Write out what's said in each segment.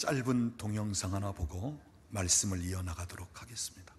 짧은 동영상 하나 보고 말씀을 이어나가도록 하겠습니다.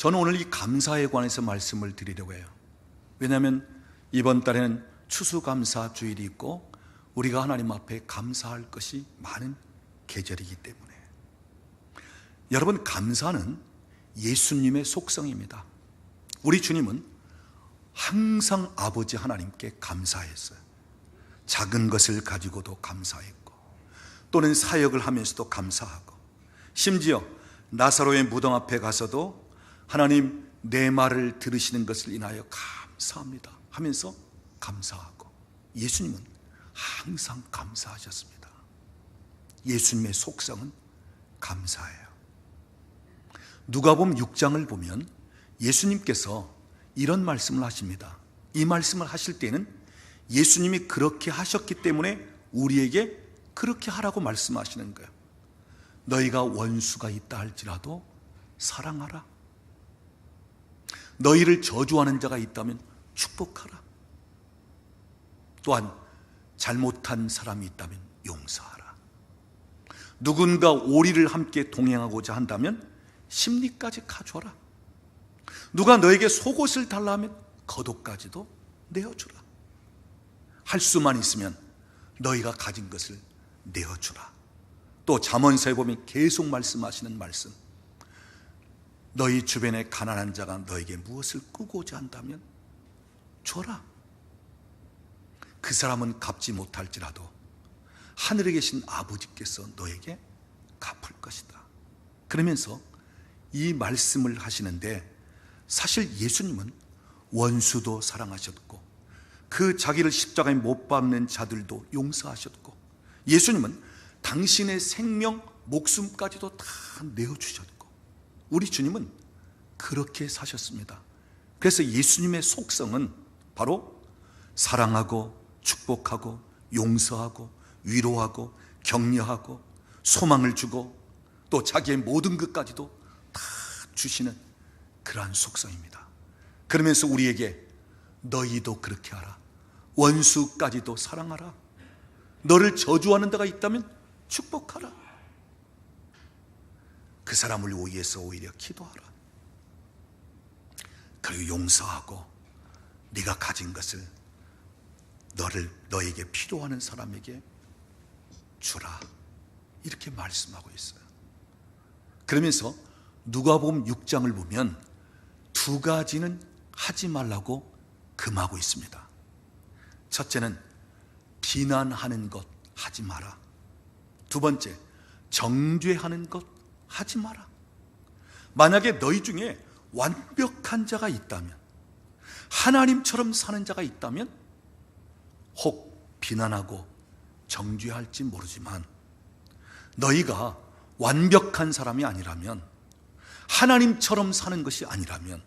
저는 오늘 이 감사에 관해서 말씀을 드리려고 해요. 왜냐하면 이번 달에는 추수감사 주일이 있고 우리가 하나님 앞에 감사할 것이 많은 계절이기 때문에. 여러분, 감사는 예수님의 속성입니다. 우리 주님은 항상 아버지 하나님께 감사했어요. 작은 것을 가지고도 감사했고, 또는 사역을 하면서도 감사하고, 심지어 나사로의 무덤 앞에 가서도 하나님, 내 말을 들으시는 것을 인하여 감사합니다 하면서 감사하고, 예수님은 항상 감사하셨습니다. 예수님의 속성은 감사예요. 누가복음 6장을 보면 예수님께서 이런 말씀을 하십니다. 이 말씀을 하실 때는 예수님이 그렇게 하셨기 때문에 우리에게 그렇게 하라고 말씀하시는 거예요. 너희가 원수가 있다 할지라도 사랑하라. 너희를 저주하는 자가 있다면 축복하라. 또한 잘못한 사람이 있다면 용서하라. 누군가 오리를 함께 동행하고자 한다면 심리까지 가져라. 누가 너에게 속옷을 달라 하면 겉옷까지도 내어주라. 할 수만 있으면 너희가 가진 것을 내어주라. 또 잠언서에 보면 계속 말씀하시는 말씀, 너희 주변에 가난한 자가 너에게 무엇을 꾸고자 한다면 줘라. 그 사람은 갚지 못할지라도 하늘에 계신 아버지께서 너에게 갚을 것이다. 그러면서 이 말씀을 하시는데, 사실 예수님은 원수도 사랑하셨고 그 자기를 십자가에 못 박는 자들도 용서하셨고, 예수님은 당신의 생명, 목숨까지도 다 내어주셨고, 우리 주님은 그렇게 사셨습니다. 그래서 예수님의 속성은 바로 사랑하고 축복하고 용서하고 위로하고 격려하고 소망을 주고 또 자기의 모든 것까지도 다 주시는 그러한 속성입니다. 그러면서 우리에게 너희도 그렇게 하라. 원수까지도 사랑하라. 너를 저주하는 데가 있다면 축복하라. 그 사람을 위해서 오히려 기도하라. 그리고 용서하고 네가 가진 것을 너에게 필요하는 사람에게 주라. 이렇게 말씀하고 있어요. 그러면서 누가복음 6장을 보면 두 가지는 하지 말라고 금하고 있습니다. 첫째는 비난하는 것 하지 마라. 두 번째, 정죄하는 것 하지 마라. 만약에 너희 중에 완벽한 자가 있다면, 하나님처럼 사는 자가 있다면 혹 비난하고 정죄할지 모르지만, 너희가 완벽한 사람이 아니라면, 하나님처럼 사는 것이 아니라면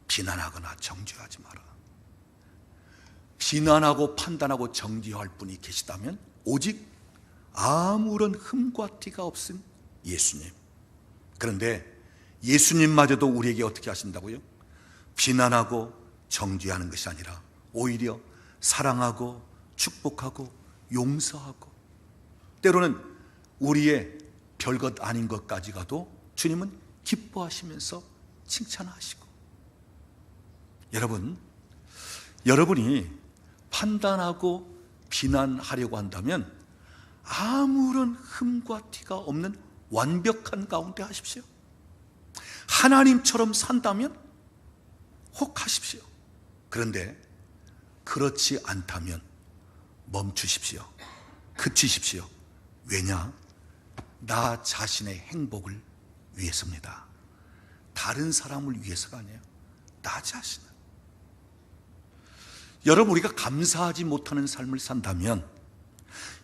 비난하거나 정죄하지 마라. 비난하고 판단하고 정죄할 분이 계시다면 오직 아무런 흠과 티가 없은 예수님. 그런데 예수님마저도 우리에게 어떻게 하신다고요? 비난하고 정죄하는 것이 아니라 오히려 사랑하고 축복하고 용서하고, 때로는 우리의 별것 아닌 것까지 가도 주님은 기뻐하시면서 칭찬하시고. 여러분이 판단하고 비난하려고 한다면 아무런 흠과 티가 없는 완벽한 가운데 하십시오. 하나님처럼 산다면 혹 하십시오. 그런데 그렇지 않다면 멈추십시오. 그치십시오. 왜냐? 나 자신의 행복을 위해서입니다. 다른 사람을 위해서가 아니에요. 나 자신을. 여러분, 우리가 감사하지 못하는 삶을 산다면,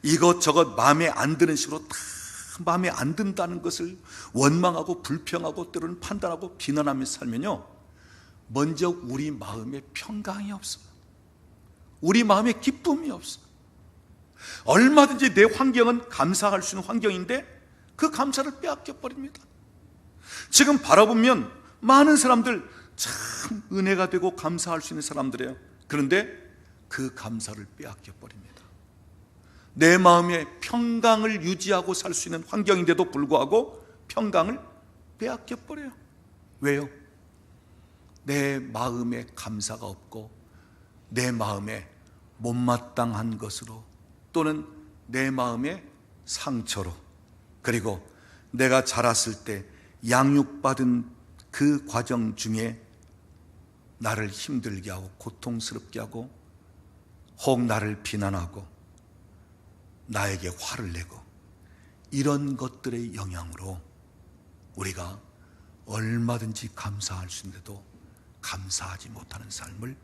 이것저것 마음에 안 드는 식으로 다 마음에 안 든다는 것을 원망하고 불평하고 때로는 판단하고 비난하며 살면요, 먼저 우리 마음에 평강이 없어요. 우리 마음에 기쁨이 없어요. 얼마든지 내 환경은 감사할 수 있는 환경인데 그 감사를 빼앗겨 버립니다. 지금 바라보면 많은 사람들 참 은혜가 되고 감사할 수 있는 사람들이에요. 그런데 그 감사를 빼앗겨 버립니다. 내 마음에 평강을 유지하고 살 수 있는 환경인데도 불구하고 평강을 빼앗겨 버려요. 왜요? 내 마음에 감사가 없고 내 마음에 못마땅한 것으로, 또는 내 마음의 상처로, 그리고 내가 자랐을 때 양육받은 그 과정 중에 나를 힘들게 하고 고통스럽게 하고 혹 나를 비난하고 나에게 화를 내고, 이런 것들의 영향으로 우리가 얼마든지 감사할 수 있는데도 감사하지 못하는 삶을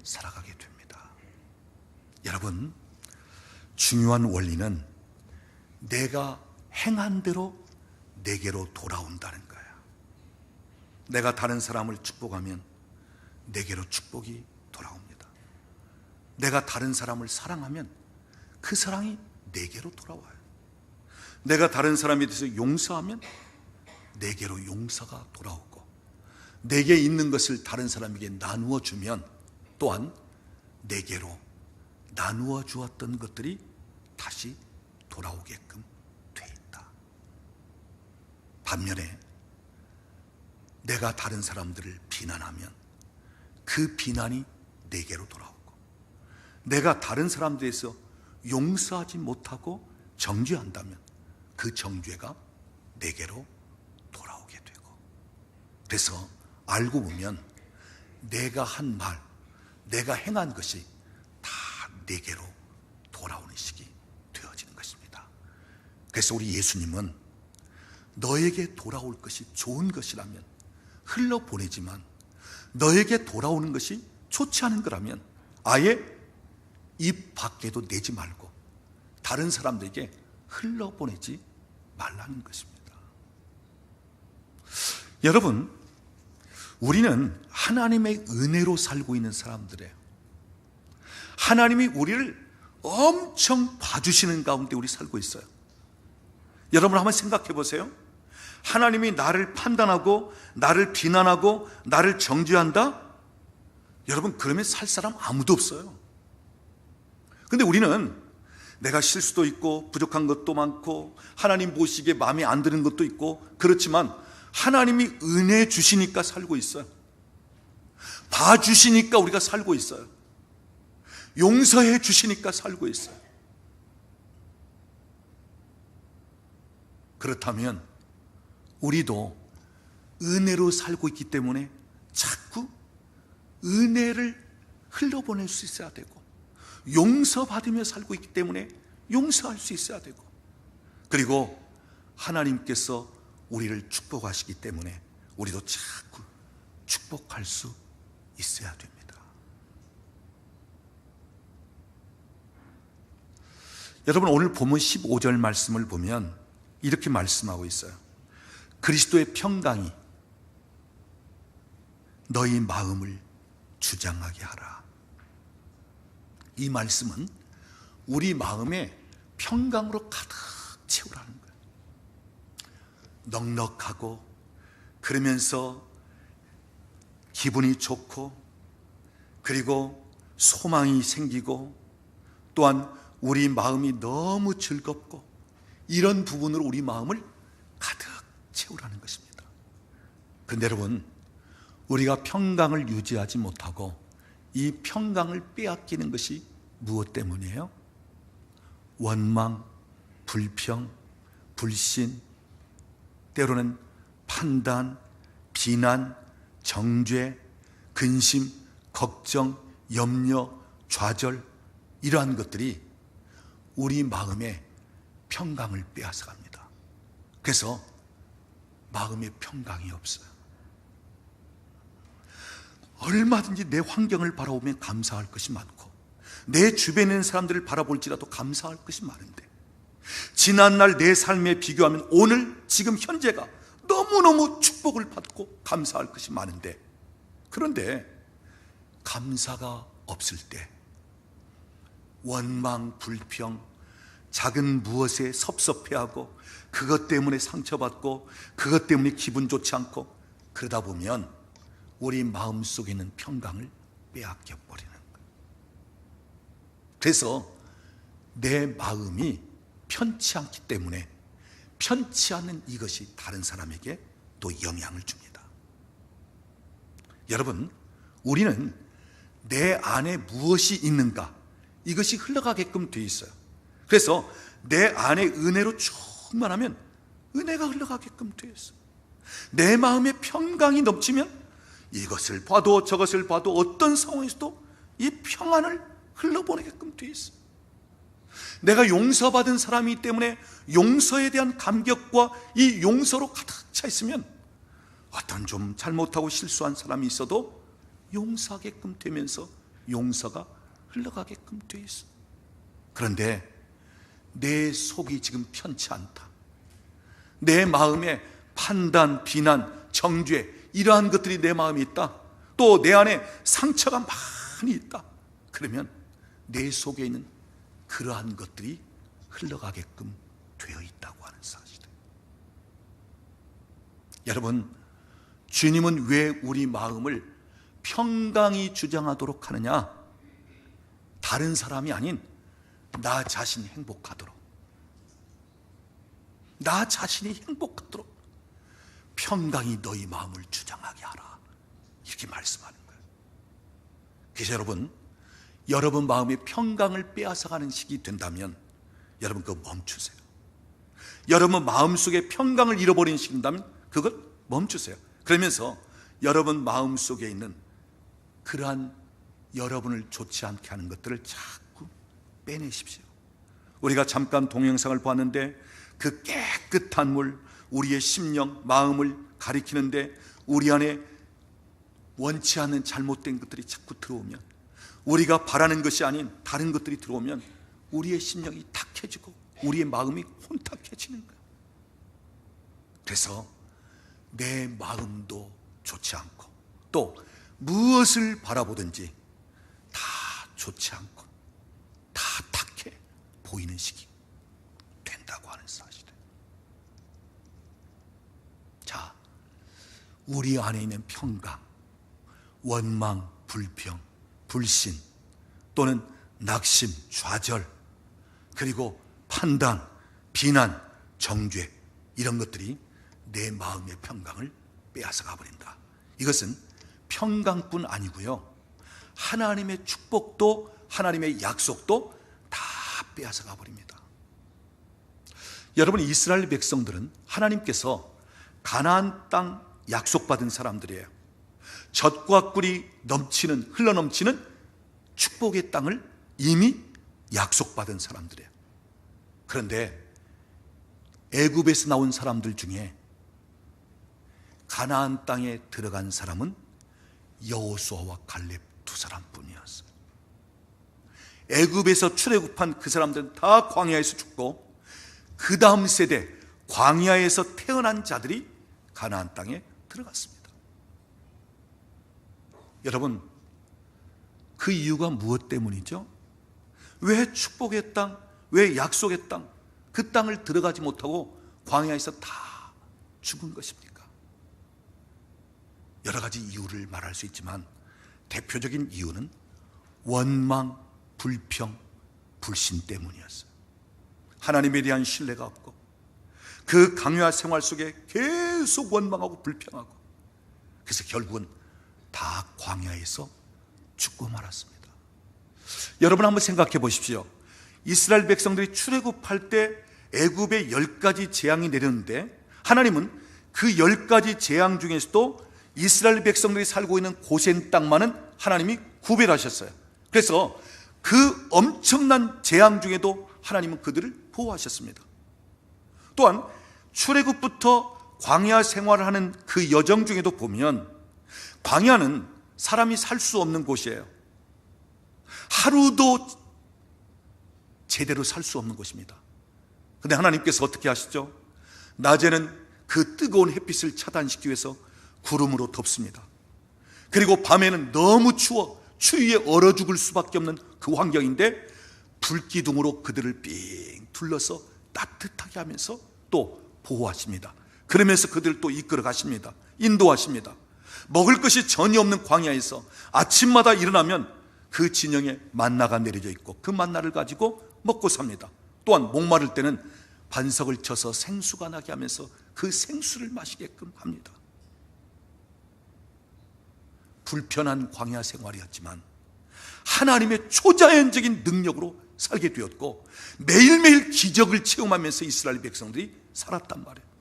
살아가게 됩니다. 여러분, 중요한 원리는 내가 행한 대로 내게로 돌아온다는 거예요. 내가 다른 사람을 축복하면 내게로 축복이 돌아옵니다. 내가 다른 사람을 사랑하면 그 사랑이 내게로 돌아와요. 내가 다른 사람에 대해서 용서하면 내게로 용서가 돌아오고, 내게 있는 것을 다른 사람에게 나누어 주면 또한 내게로 나누어 주었던 것들이 다시 돌아오게끔 돼 있다. 반면에 내가 다른 사람들을 비난하면 그 비난이 내게로 돌아오고, 내가 다른 사람들에서 용서하지 못하고 정죄한다면 그 정죄가 내게로 돌아오게 되고, 그래서 알고 보면 내가 한 말, 내가 행한 것이 다 내게로 돌아오는 식이 되어지는 것입니다. 그래서 우리 예수님은 너에게 돌아올 것이 좋은 것이라면 흘러보내지만, 너에게 돌아오는 것이 좋지 않은 거라면 아예 입 밖에도 내지 말고 다른 사람들에게 흘러보내지 말라는 것입니다. 여러분, 우리는 하나님의 은혜로 살고 있는 사람들이에요. 하나님이 우리를 엄청 봐주시는 가운데 우리 살고 있어요. 여러분 한번 생각해 보세요. 하나님이 나를 판단하고 나를 비난하고 나를 정죄한다? 여러분, 그러면 살 사람 아무도 없어요. 근데 우리는 내가 실수도 있고 부족한 것도 많고 하나님 보시기에 마음에 안 드는 것도 있고, 그렇지만 하나님이 은혜 주시니까 살고 있어요. 봐주시니까 우리가 살고 있어요. 용서해 주시니까 살고 있어요. 그렇다면 우리도 은혜로 살고 있기 때문에 자꾸 은혜를 흘러보낼 수 있어야 되고, 용서받으며 살고 있기 때문에 용서할 수 있어야 되고, 그리고 하나님께서 우리를 축복하시기 때문에 우리도 자꾸 축복할 수 있어야 됩니다. 여러분, 오늘 본문 15절 말씀을 보면 이렇게 말씀하고 있어요. 그리스도의 평강이 너희 마음을 주장하게 하라. 이 말씀은 우리 마음에 평강으로 가득 채우라는 거예요. 넉넉하고, 그러면서 기분이 좋고, 그리고 소망이 생기고, 또한 우리 마음이 너무 즐겁고, 이런 부분으로 우리 마음을 가득 채우라는 것입니다. 그런데 여러분, 우리가 평강을 유지하지 못하고 이 평강을 빼앗기는 것이 무엇 때문이에요? 원망, 불평, 불신, 때로는 판단, 비난, 정죄, 근심, 걱정, 염려, 좌절, 이러한 것들이 우리 마음에 평강을 빼앗아 갑니다. 그래서 마음의 평강이 없어요. 얼마든지 내 환경을 바라보면 감사할 것이 많고 내 주변에 있는 사람들을 바라볼지라도 감사할 것이 많은데, 지난날 내 삶에 비교하면 오늘 지금 현재가 너무너무 축복을 받고 감사할 것이 많은데, 그런데 감사가 없을 때 원망, 불평, 작은 무엇에 섭섭해하고 그것 때문에 상처받고 그것 때문에 기분 좋지 않고, 그러다 보면 우리 마음속에 있는 평강을 빼앗겨 버리는 거예요. 그래서 내 마음이 편치 않기 때문에 편치 않은 이것이 다른 사람에게 또 영향을 줍니다. 여러분, 우리는 내 안에 무엇이 있는가, 이것이 흘러가게끔 되어 있어요. 그래서 내 안에 은혜로 충만하면 은혜가 흘러가게끔 되어 있어요. 내 마음에 평강이 넘치면 이것을 봐도 저것을 봐도 어떤 상황에서도 이 평안을 흘러보내게끔 되어 있어요. 내가 용서받은 사람이기 때문에 용서에 대한 감격과 이 용서로 가득 차 있으면 어떤 좀 잘못하고 실수한 사람이 있어도 용서하게끔 되면서 용서가 흘러가게끔 되어 있어요. 그런데 내 속이 지금 편치 않다, 내 마음에 판단, 비난, 정죄, 이러한 것들이 내 마음에 있다, 또 내 안에 상처가 많이 있다, 그러면 내 속에 있는 그러한 것들이 흘러가게끔 되어 있다고 하는 사실이에요. 여러분, 주님은 왜 우리 마음을 평강히 주장하도록 하느냐? 다른 사람이 아닌 나 자신이 행복하도록, 나 자신이 행복하도록 평강이 너희 마음을 주장하게 하라, 이렇게 말씀하는 거예요. 그래서 여러분 마음의 평강을 빼앗아가는 시기 된다면 여러분 그거 멈추세요. 여러분 마음속에 평강을 잃어버리는 시기 된다면 그걸 멈추세요. 그러면서 여러분 마음속에 있는 그러한 여러분을 좋지 않게 하는 것들을 자꾸 빼내십시오. 우리가 잠깐 동영상을 봤는데 그 깨끗한 물, 우리의 심령, 마음을 가리키는데 우리 안에 원치 않는 잘못된 것들이 자꾸 들어오면, 우리가 바라는 것이 아닌 다른 것들이 들어오면 우리의 심령이 탁해지고 우리의 마음이 혼탁해지는 거예요. 그래서 내 마음도 좋지 않고 또 무엇을 바라보든지 다 좋지 않고 다 탁해 보이는 시기 된다고 하는 사실이에요. 자, 우리 안에 있는 평강, 원망, 불평, 불신 또는 낙심, 좌절, 그리고 판단, 비난, 정죄, 이런 것들이 내 마음의 평강을 빼앗아 가버린다. 이것은 평강뿐 아니고요, 하나님의 축복도 하나님의 약속도 다 빼앗아 가버립니다. 여러분, 이스라엘 백성들은 하나님께서 가나안 땅 약속받은 사람들이에요. 젖과 꿀이 넘치는, 흘러넘치는 축복의 땅을 이미 약속받은 사람들이에요. 그런데 애굽에서 나온 사람들 중에 가나안 땅에 들어간 사람은 여호수아와 갈렙 두 사람뿐이었어요. 애굽에서 출애굽한 그 사람들은 다 광야에서 죽고, 그 다음 세대 광야에서 태어난 자들이 가나안 땅에 들어갔습니다. 여러분, 그 이유가 무엇 때문이죠? 왜 축복의 땅, 왜 약속의 땅, 그 땅을 들어가지 못하고 광야에서 다 죽은 것입니까? 여러 가지 이유를 말할 수 있지만 대표적인 이유는 원망, 불평, 불신 때문이었어요. 하나님에 대한 신뢰가 없고 그 강요한 생활 속에 계속 원망하고 불평하고, 그래서 결국은 다 광야에서 죽고 말았습니다. 여러분 한번 생각해 보십시오. 이스라엘 백성들이 출애굽할 때 애굽에 10가지 재앙이 내렸는데 하나님은 그 10가지 재앙 중에서도 이스라엘 백성들이 살고 있는 고센 땅만은 하나님이 구별하셨어요. 그래서 그 엄청난 재앙 중에도 하나님은 그들을 보호하셨습니다. 또한 출애굽부터 광야 생활을 하는 그 여정 중에도 보면 광야는 사람이 살 수 없는 곳이에요. 하루도 제대로 살 수 없는 곳입니다. 그런데 하나님께서 어떻게 하시죠? 낮에는 그 뜨거운 햇빛을 차단시키기 위해서 구름으로 덮습니다. 그리고 밤에는 너무 추워 추위에 얼어 죽을 수밖에 없는 그 환경인데 불기둥으로 그들을 삥 둘러서 따뜻하게 하면서 또 보호하십니다. 그러면서 그들을 또 이끌어 가십니다. 인도하십니다. 먹을 것이 전혀 없는 광야에서 아침마다 일어나면 그 진영에 만나가 내려져 있고 그 만나를 가지고 먹고 삽니다. 또한 목마를 때는 반석을 쳐서 생수가 나게 하면서 그 생수를 마시게끔 합니다. 불편한 광야 생활이었지만 하나님의 초자연적인 능력으로 살게 되었고 매일매일 기적을 체험하면서 이스라엘 백성들이 살았단 말이에요.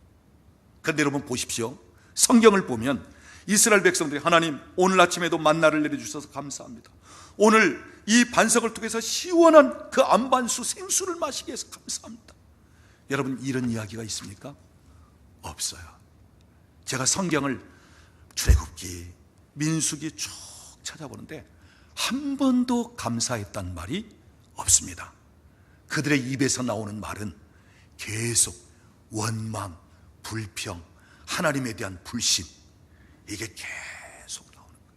그런데 여러분 보십시오. 성경을 보면 이스라엘 백성들이 하나님 오늘 아침에도 만나를 내려주셔서 감사합니다. 오늘 이 반석을 통해서 시원한 그 안반수 생수를 마시게 해서 감사합니다. 여러분 이런 이야기가 있습니까? 없어요. 제가 성경을 출애굽기, 민수기 쭉 찾아보는데 한 번도 감사했다는 말이 없습니다. 그들의 입에서 나오는 말은 계속 원망, 불평, 하나님에 대한 불신, 이게 계속 나오는 거예요.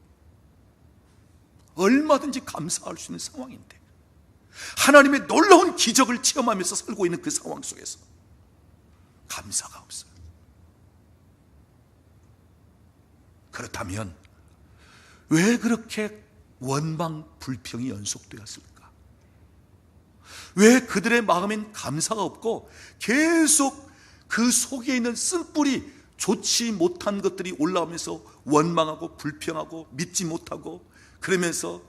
얼마든지 감사할 수 있는 상황인데 하나님의 놀라운 기적을 체험하면서 살고 있는 그 상황 속에서 감사가 없어요. 그렇다면 왜 그렇게 원망, 불평이 연속되었을까? 왜 그들의 마음엔 감사가 없고 계속 그 속에 있는 쓴뿌리 좋지 못한 것들이 올라오면서 원망하고 불평하고 믿지 못하고 그러면서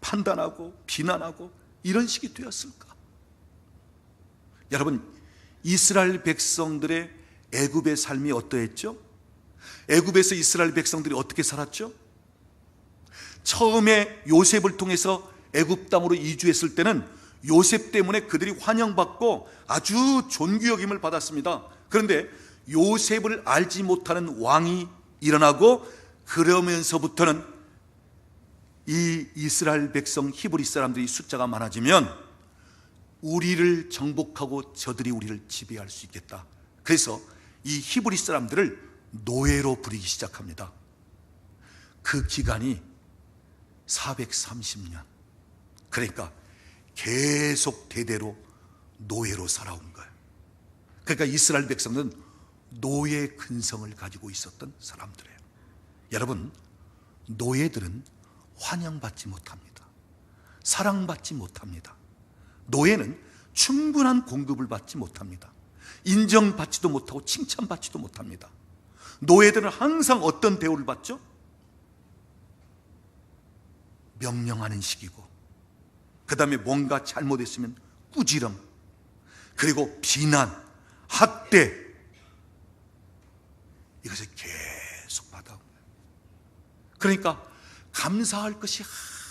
판단하고 비난하고 이런 식이 되었을까? 여러분 이스라엘 백성들의 애굽의 삶이 어떠했죠? 애굽에서 이스라엘 백성들이 어떻게 살았죠? 처음에 요셉을 통해서 애굽 땅으로 이주했을 때는 요셉 때문에 그들이 환영받고 아주 존귀여김을 받았습니다. 그런데 요셉을 알지 못하는 왕이 일어나고 그러면서부터는 이 이스라엘 백성 히브리 사람들이 숫자가 많아지면 우리를 정복하고 저들이 우리를 지배할 수 있겠다. 그래서 이 히브리 사람들을 노예로 부리기 시작합니다. 그 기간이 430년. 그러니까 계속 대대로 노예로 살아온 거예요. 그러니까 이스라엘 백성은 노예 근성을 가지고 있었던 사람들이에요. 여러분, 노예들은 환영받지 못합니다. 사랑받지 못합니다. 노예는 충분한 공급을 받지 못합니다. 인정받지도 못하고 칭찬받지도 못합니다. 노예들은 항상 어떤 대우를 받죠? 명령하는 식이고, 그 다음에 뭔가 잘못했으면 꾸지람, 그리고 비난, 학대, 이것을 계속 받아온 거예요. 그러니까 감사할 것이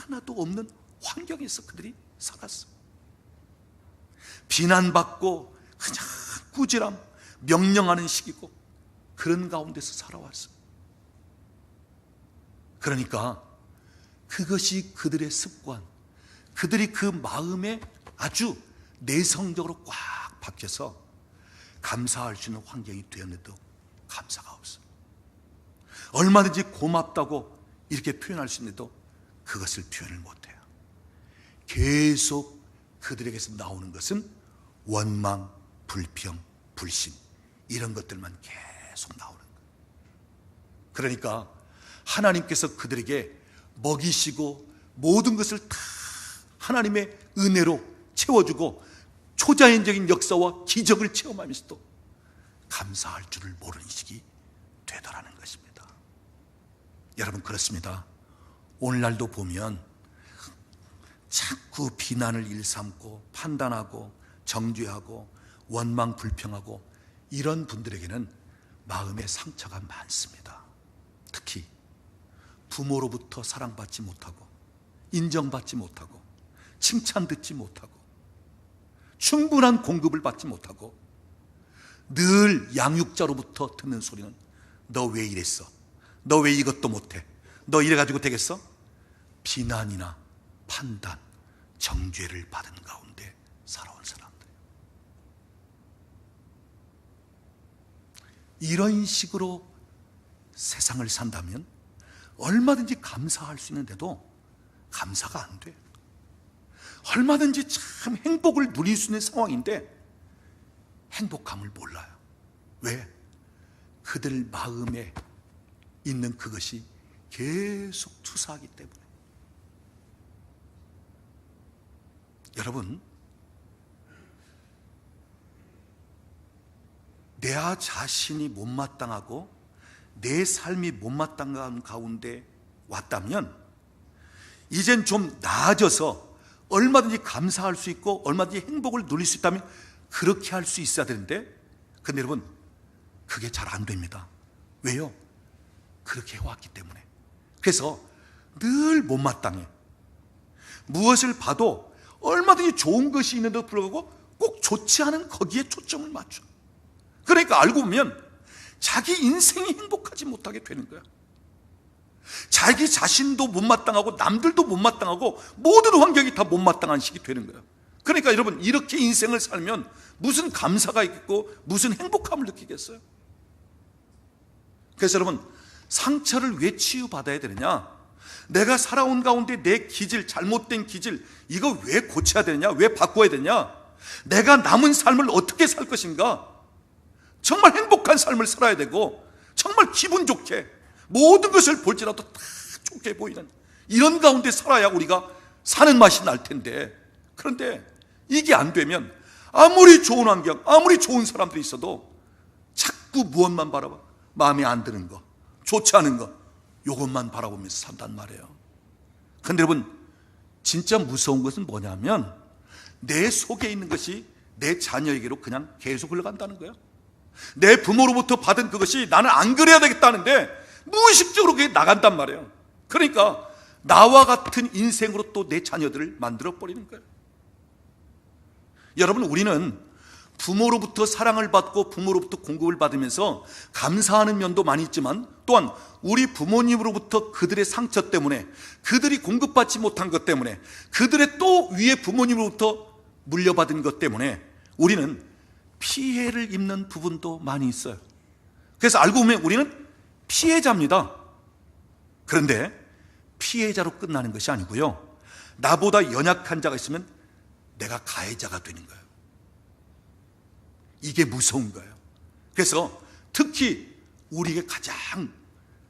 하나도 없는 환경에서 그들이 살았어요. 비난받고 그냥 꾸지람, 명령하는 식이고 그런 가운데서 살아왔어요. 그러니까 그것이 그들의 습관, 그들이 그 마음에 아주 내성적으로 꽉 박혀서 감사할 수 있는 환경이 되었는데도 감사가 없어요. 얼마든지 고맙다고 이렇게 표현할 수 있는데도 그것을 표현을 못해요. 계속 그들에게서 나오는 것은 원망, 불평, 불신, 이런 것들만 계속 나오는 거예요. 그러니까 하나님께서 그들에게 먹이시고 모든 것을 다 하나님의 은혜로 채워주고 초자연적인 역사와 기적을 체험하면서도 감사할 줄을 모르는 시기 되더라는 것입니다. 여러분, 그렇습니다. 오늘날도 보면 자꾸 비난을 일삼고 판단하고 정죄하고 원망 불평하고 이런 분들에게는 마음의 상처가 많습니다. 특히 부모로부터 사랑받지 못하고 인정받지 못하고 칭찬 듣지 못하고 충분한 공급을 받지 못하고 늘 양육자로부터 듣는 소리는 너 왜 이랬어? 너 왜 이것도 못해? 너 이래가지고 되겠어? 비난이나 판단, 정죄를 받은 가운데 살아온 사람들. 이런 식으로 세상을 산다면 얼마든지 감사할 수 있는데도 감사가 안 돼. 얼마든지 참 행복을 누릴 수 있는 상황인데 행복함을 몰라요. 왜? 그들 마음에 있는 그것이 계속 투사하기 때문에. 여러분, 내 자신이 못마땅하고 내 삶이 못마땅한 가운데 왔다면 이젠 좀 나아져서 얼마든지 감사할 수 있고 얼마든지 행복을 누릴 수 있다면 그렇게 할 수 있어야 되는데, 근데 여러분 그게 잘 안 됩니다. 왜요? 그렇게 해왔기 때문에. 그래서 늘 못마땅해. 무엇을 봐도 얼마든지 좋은 것이 있는데도 불구하고 꼭 좋지 않은 거기에 초점을 맞춰. 그러니까 알고 보면 자기 인생이 행복하지 못하게 되는 거야. 자기 자신도 못마땅하고 남들도 못마땅하고 모든 환경이 다 못마땅한 식이 되는 거야. 그러니까 여러분, 이렇게 인생을 살면 무슨 감사가 있겠고 무슨 행복함을 느끼겠어요? 그래서 여러분, 상처를 왜 치유받아야 되느냐? 내가 살아온 가운데 내 기질, 잘못된 기질, 이거 왜 고쳐야 되느냐? 왜 바꿔야 되느냐? 내가 남은 삶을 어떻게 살 것인가? 정말 행복한 삶을 살아야 되고 정말 기분 좋게 모든 것을 볼지라도 다 좋게 보이는 이런 가운데 살아야 우리가 사는 맛이 날 텐데, 그런데 이게 안 되면 아무리 좋은 환경, 아무리 좋은 사람들이 있어도 자꾸 무엇만 바라봐? 마음에 안 드는 거, 좋지 않은 거, 이것만 바라보면서 산단 말이에요. 근데 여러분, 진짜 무서운 것은 뭐냐면 내 속에 있는 것이 내 자녀에게로 그냥 계속 흘러간다는 거예요. 내 부모로부터 받은 그것이 나는 안 그래야 되겠다는데 무의식적으로 그게 나간단 말이에요. 그러니까 나와 같은 인생으로 또 내 자녀들을 만들어 버리는 거예요. 여러분, 우리는 부모로부터 사랑을 받고 부모로부터 공급을 받으면서 감사하는 면도 많이 있지만, 또한 우리 부모님으로부터 그들의 상처 때문에, 그들이 공급받지 못한 것 때문에, 그들의 또 위에 부모님으로부터 물려받은 것 때문에 우리는 피해를 입는 부분도 많이 있어요. 그래서 알고 보면 우리는 피해자입니다. 그런데 피해자로 끝나는 것이 아니고요, 나보다 연약한 자가 있으면 내가 가해자가 되는 거예요. 이게 무서운 거예요. 그래서 특히 우리에게 가장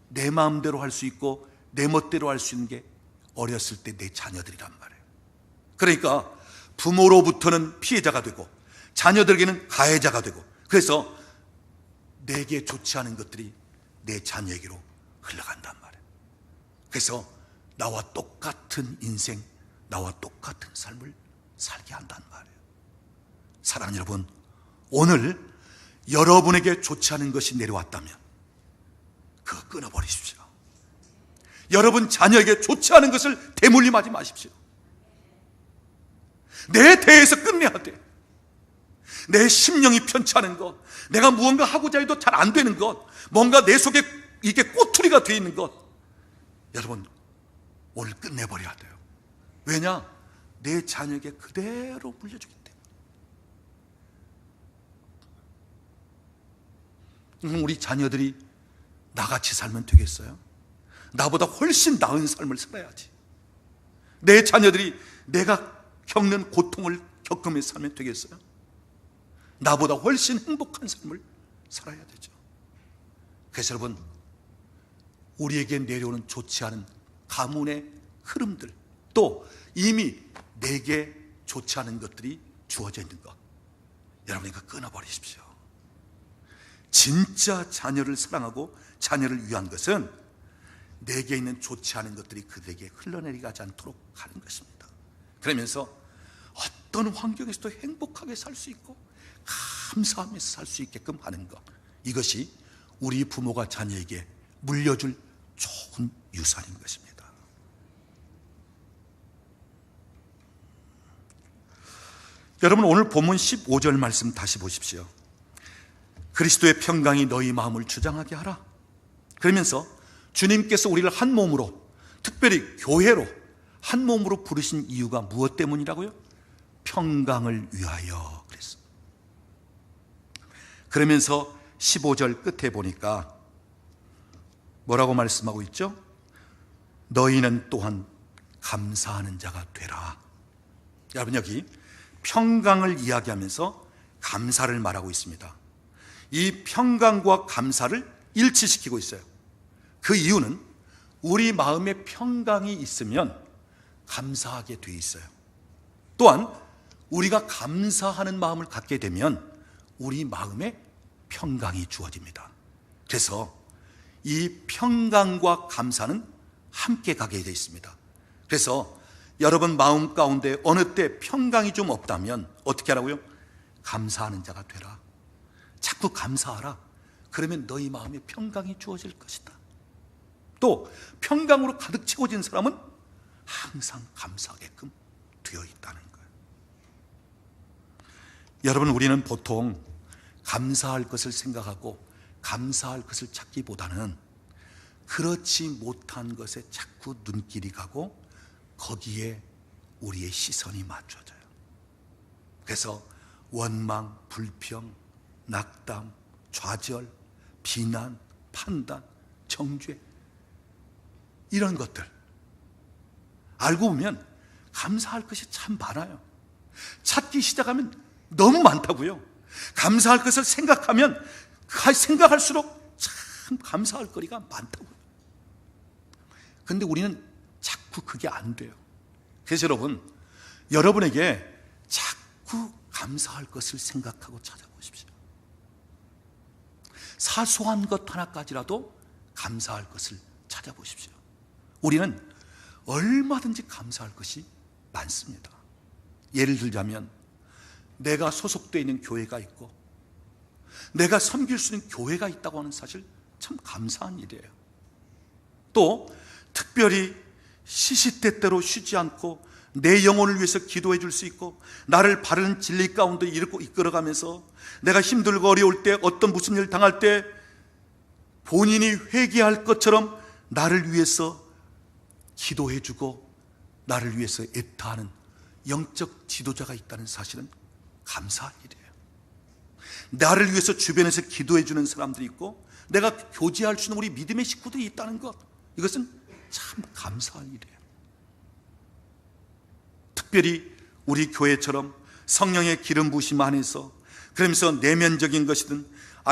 내 마음대로 할 수 있고 내 멋대로 할 수 있는 게 어렸을 때 내 자녀들이란 말이에요. 그러니까 부모로부터는 피해자가 되고 자녀들에게는 가해자가 되고, 그래서 내게 좋지 않은 것들이 내 자녀에게로 흘러간단 말이에요. 그래서 나와 똑같은 인생, 나와 똑같은 삶을 살게 한단 말이에요. 사랑하는 여러분, 오늘 여러분에게 좋지 않은 것이 내려왔다면 그거 끊어버리십시오. 여러분 자녀에게 좋지 않은 것을 대물림하지 마십시오. 내 대에서 끝내야 돼. 내 심령이 편치 않은 것, 내가 무언가 하고자 해도 잘 안 되는 것, 뭔가 내 속에 이게 꼬투리가 되어 있는 것, 여러분 오늘 끝내버려야 돼요. 왜냐? 내 자녀에게 그대로 물려주기 때문에. 우리 자녀들이 나같이 살면 되겠어요? 나보다 훨씬 나은 삶을 살아야지. 내 자녀들이 내가 겪는 고통을 겪으면서 살면 되겠어요? 나보다 훨씬 행복한 삶을 살아야 되죠. 그래서 여러분, 우리에게 내려오는 좋지 않은 가문의 흐름들, 또 이미 내게 좋지 않은 것들이 주어져 있는 것, 여러분 이거 끊어버리십시오. 진짜 자녀를 사랑하고 자녀를 위한 것은 내게 있는 좋지 않은 것들이 그들에게 흘러내리지 않도록 하는 것입니다. 그러면서 어떤 환경에서도 행복하게 살 수 있고 감사하면서 살 수 있게끔 하는 것, 이것이 우리 부모가 자녀에게 물려줄 좋은 유산인 것입니다. 여러분 오늘 본문 15절 말씀 다시 보십시오. 그리스도의 평강이 너희 마음을 주장하게 하라. 그러면서 주님께서 우리를 한 몸으로, 특별히 교회로 한 몸으로 부르신 이유가 무엇 때문이라고요? 평강을 위하여 그랬어. 그러면서 15절 끝에 보니까 뭐라고 말씀하고 있죠? 너희는 또한 감사하는 자가 되라. 여러분, 여기 평강을 이야기하면서 감사를 말하고 있습니다. 이 평강과 감사를 일치시키고 있어요. 그 이유는 우리 마음에 평강이 있으면 감사하게 돼 있어요. 또한 우리가 감사하는 마음을 갖게 되면 우리 마음에 평강이 주어집니다. 그래서 이 평강과 감사는 함께 가게 되어 있습니다. 그래서 여러분 마음 가운데 어느 때 평강이 좀 없다면 어떻게 하라고요? 감사하는 자가 되라. 자꾸 감사하라. 그러면 너희 마음에 평강이 주어질 것이다. 또 평강으로 가득 채워진 사람은 항상 감사하게끔 되어 있다는 거예요. 여러분, 우리는 보통 감사할 것을 생각하고 감사할 것을 찾기보다는 그렇지 못한 것에 자꾸 눈길이 가고 거기에 우리의 시선이 맞춰져요. 그래서 원망, 불평, 낙담, 좌절, 비난, 판단, 정죄, 이런 것들 알고 보면 감사할 것이 참 많아요. 찾기 시작하면 너무 많다고요. 감사할 것을 생각하면 생각할수록 참 감사할 거리가 많다고요. 근데 우리는 자꾸 그게 안 돼요. 그래서 여러분에게 자꾸 감사할 것을 생각하고 찾아보십시오. 사소한 것 하나까지라도 감사할 것을 찾아보십시오. 우리는 얼마든지 감사할 것이 많습니다. 예를 들자면 내가 소속되어 있는 교회가 있고 내가 섬길 수 있는 교회가 있다고 하는 사실 참 감사한 일이에요. 또 특별히 시시때때로 쉬지 않고 내 영혼을 위해서 기도해 줄 수 있고 나를 바른 진리 가운데 이끌어가면서 내가 힘들고 어려울 때 어떤 무슨 일 당할 때 본인이 회개할 것처럼 나를 위해서 기도해 주고 나를 위해서 애타하는 영적 지도자가 있다는 사실은 감사할 일이에요. 나를 위해서 주변에서 기도해 주는 사람들이 있고 내가 교제할 수 있는 우리 믿음의 식구들이 있다는 것, 이것은 참 감사할 일이에요. 특별히 우리 교회처럼 성령의 기름 부으심 안에서 그러면서 내면적인 것이든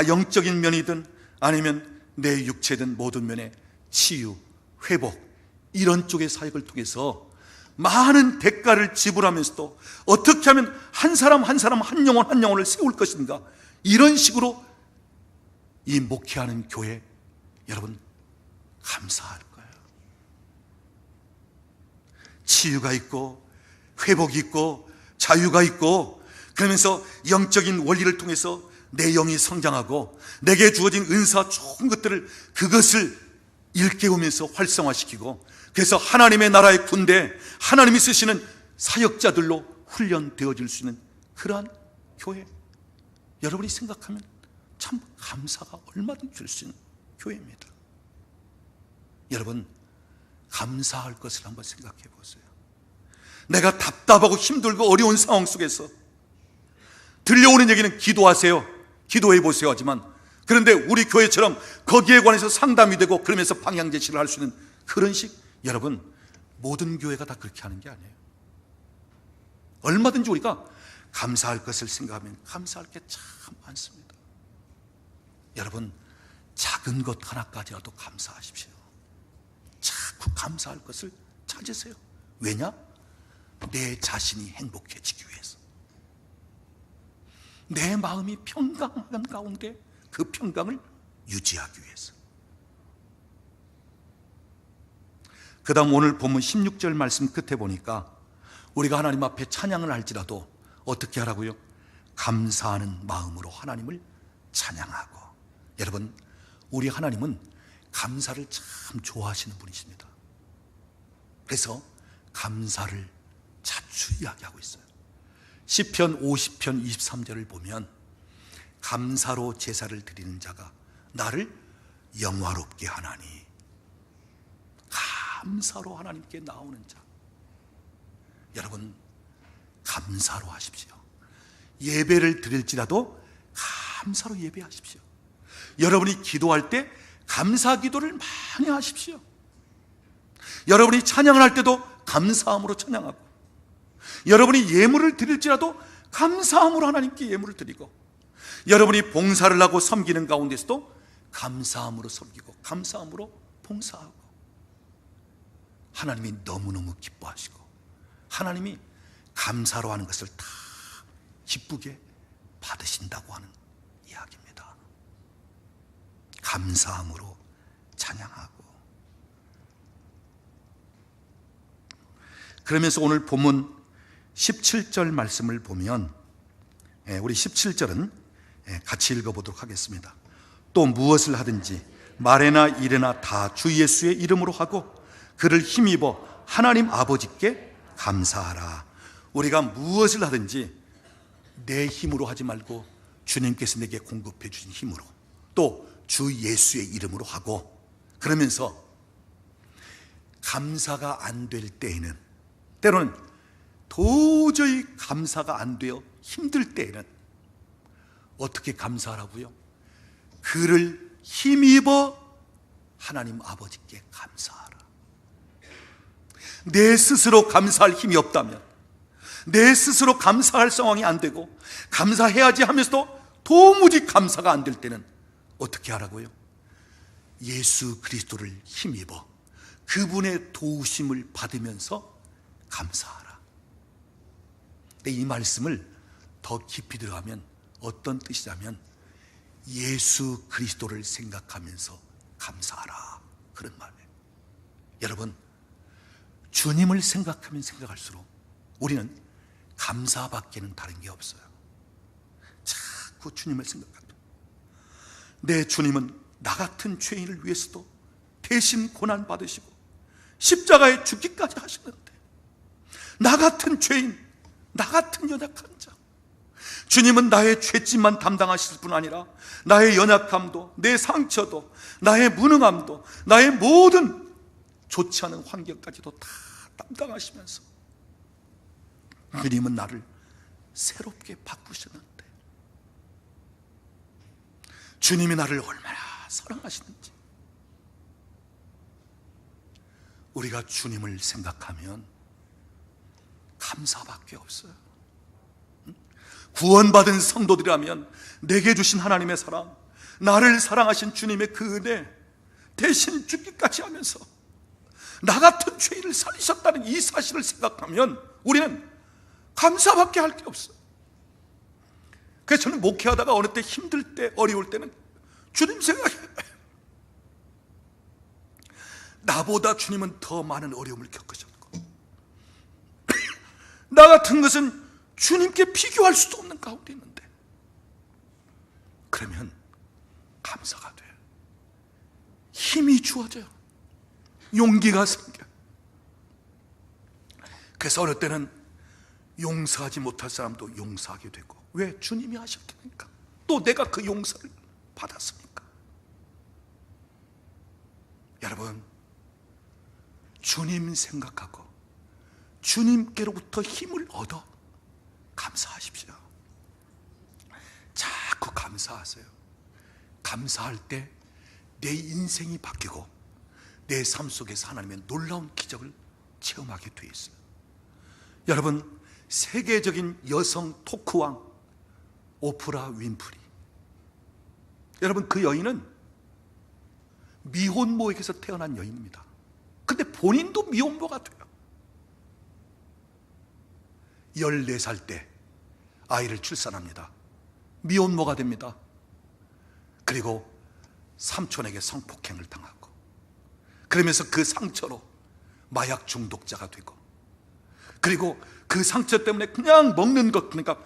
영적인 면이든 아니면 내 육체든 모든 면에 치유, 회복, 이런 쪽의 사역을 통해서 많은 대가를 지불하면서도 어떻게 하면 한 사람 한 사람 한 영혼 한 영혼을 세울 것인가, 이런 식으로 이 목회하는 교회 여러분 감사할 거예요. 치유가 있고 회복이 있고 자유가 있고 그러면서 영적인 원리를 통해서 내 영이 성장하고 내게 주어진 은사 좋은 것들을 그것을 일깨우면서 활성화시키고 그래서 하나님의 나라의 군대, 하나님이 쓰시는 사역자들로 훈련되어질 수 있는 그러한 교회, 여러분이 생각하면 참 감사가 얼마든지 줄 수 있는 교회입니다. 여러분 감사할 것을 한번 생각해 보세요. 내가 답답하고 힘들고 어려운 상황 속에서 들려오는 얘기는 기도하세요, 기도해 보세요 하지만, 그런데 우리 교회처럼 거기에 관해서 상담이 되고 그러면서 방향 제시를 할 수 있는 그런 식, 여러분 모든 교회가 다 그렇게 하는 게 아니에요. 얼마든지 우리가 감사할 것을 생각하면 감사할 게 참 많습니다. 여러분 작은 것 하나까지라도 감사하십시오. 자꾸 감사할 것을 찾으세요. 왜냐? 내 자신이 행복해지기 위해서, 내 마음이 평강한 가운데 그 평강을 유지하기 위해서. 그 다음 오늘 본문 16절 말씀 끝에 보니까 우리가 하나님 앞에 찬양을 할지라도 어떻게 하라고요? 감사하는 마음으로 하나님을 찬양하고. 여러분 우리 하나님은 감사를 참 좋아하시는 분이십니다. 그래서 감사를 자주 이야기하고 있어요. 시편 50편 23절을 보면 감사로 제사를 드리는 자가 나를 영화롭게 하나니. 감사로 하나님께 나오는 자. 여러분, 감사로 하십시오. 예배를 드릴지라도 감사로 예배하십시오. 여러분이 기도할 때 감사 기도를 많이 하십시오. 여러분이 찬양을 할 때도 감사함으로 찬양하고, 여러분이 예물을 드릴지라도 감사함으로 하나님께 예물을 드리고, 여러분이 봉사를 하고 섬기는 가운데서도 감사함으로 섬기고 감사함으로 봉사하고, 하나님이 너무너무 기뻐하시고 하나님이 감사로 하는 것을 다 기쁘게 받으신다고 하는 이야기입니다. 감사함으로 찬양하고. 그러면서 오늘 본문 17절 말씀을 보면, 우리 17절은 같이 읽어보도록 하겠습니다. 또 무엇을 하든지 말에나 일에나 다 주 예수의 이름으로 하고 그를 힘입어 하나님 아버지께 감사하라. 우리가 무엇을 하든지 내 힘으로 하지 말고 주님께서 내게 공급해 주신 힘으로, 또 주 예수의 이름으로 하고, 그러면서 감사가 안 될 때에는, 때로는 도저히 감사가 안 되어 힘들 때에는 어떻게 감사하라고요? 그를 힘입어 하나님 아버지께 감사하라. 내 스스로 감사할 힘이 없다면, 내 스스로 감사할 상황이 안 되고 감사해야지 하면서도 도무지 감사가 안 될 때는 어떻게 하라고요? 예수 그리스도를 힘입어 그분의 도우심을 받으면서 감사하라. 근데 이 말씀을 더 깊이 들어가면 어떤 뜻이냐면, 예수 그리스도를 생각하면서 감사하라, 그런 말이에요. 여러분, 주님을 생각하면 생각할수록 우리는 감사밖에는 다른 게 없어요. 자꾸 주님을 생각합니다. 내 주님은 나 같은 죄인을 위해서도 대신 고난 받으시고 십자가에 죽기까지 하시는데, 나 같은 죄인, 나 같은 연약한 자, 주님은 나의 죄짐만 담당하실 뿐 아니라 나의 연약함도, 내 상처도, 나의 무능함도, 나의 모든 좋지 않은 환경까지도 다 담당하시면서 주님은 나를 새롭게 바꾸셨는데, 주님이 나를 얼마나 사랑하시는지, 우리가 주님을 생각하면 감사밖에 없어요. 구원받은 성도들이라면 내게 주신 하나님의 사랑, 나를 사랑하신 주님의 그 은혜, 대신 죽기까지 하면서 나 같은 죄인을 살리셨다는 이 사실을 생각하면 우리는 감사밖에 할 게 없어요. 그래서 저는 목회하다가 어느 때 힘들 때, 어려울 때는 주님 생각해요. 나보다 주님은 더 많은 어려움을 겪으셨고 나 같은 것은 주님께 비교할 수도 없는 가운데 있는데, 그러면 감사가 돼요. 힘이 주어져요. 용기가 생겨요. 그래서 어느 때는 용서하지 못할 사람도 용서하게 되고, 왜? 주님이 하셨다니까. 또 내가 그 용서를 받았으니까. 여러분, 주님 생각하고 주님께로부터 힘을 얻어 감사하십시오. 자꾸 감사하세요. 감사할 때 내 인생이 바뀌고 내 삶 속에서 하나님의 놀라운 기적을 체험하게 돼 있어요. 여러분, 세계적인 여성 토크왕 오프라 윈프리, 여러분, 그 여인은 미혼모에게서 태어난 여인입니다. 근데 본인도 미혼모가 돼요. 14살 때 아이를 출산합니다. 미혼모가 됩니다. 그리고 삼촌에게 성폭행을 당하고, 그러면서 그 상처로 마약 중독자가 되고, 그리고 그 상처 때문에 그냥 먹는 것, 그러니까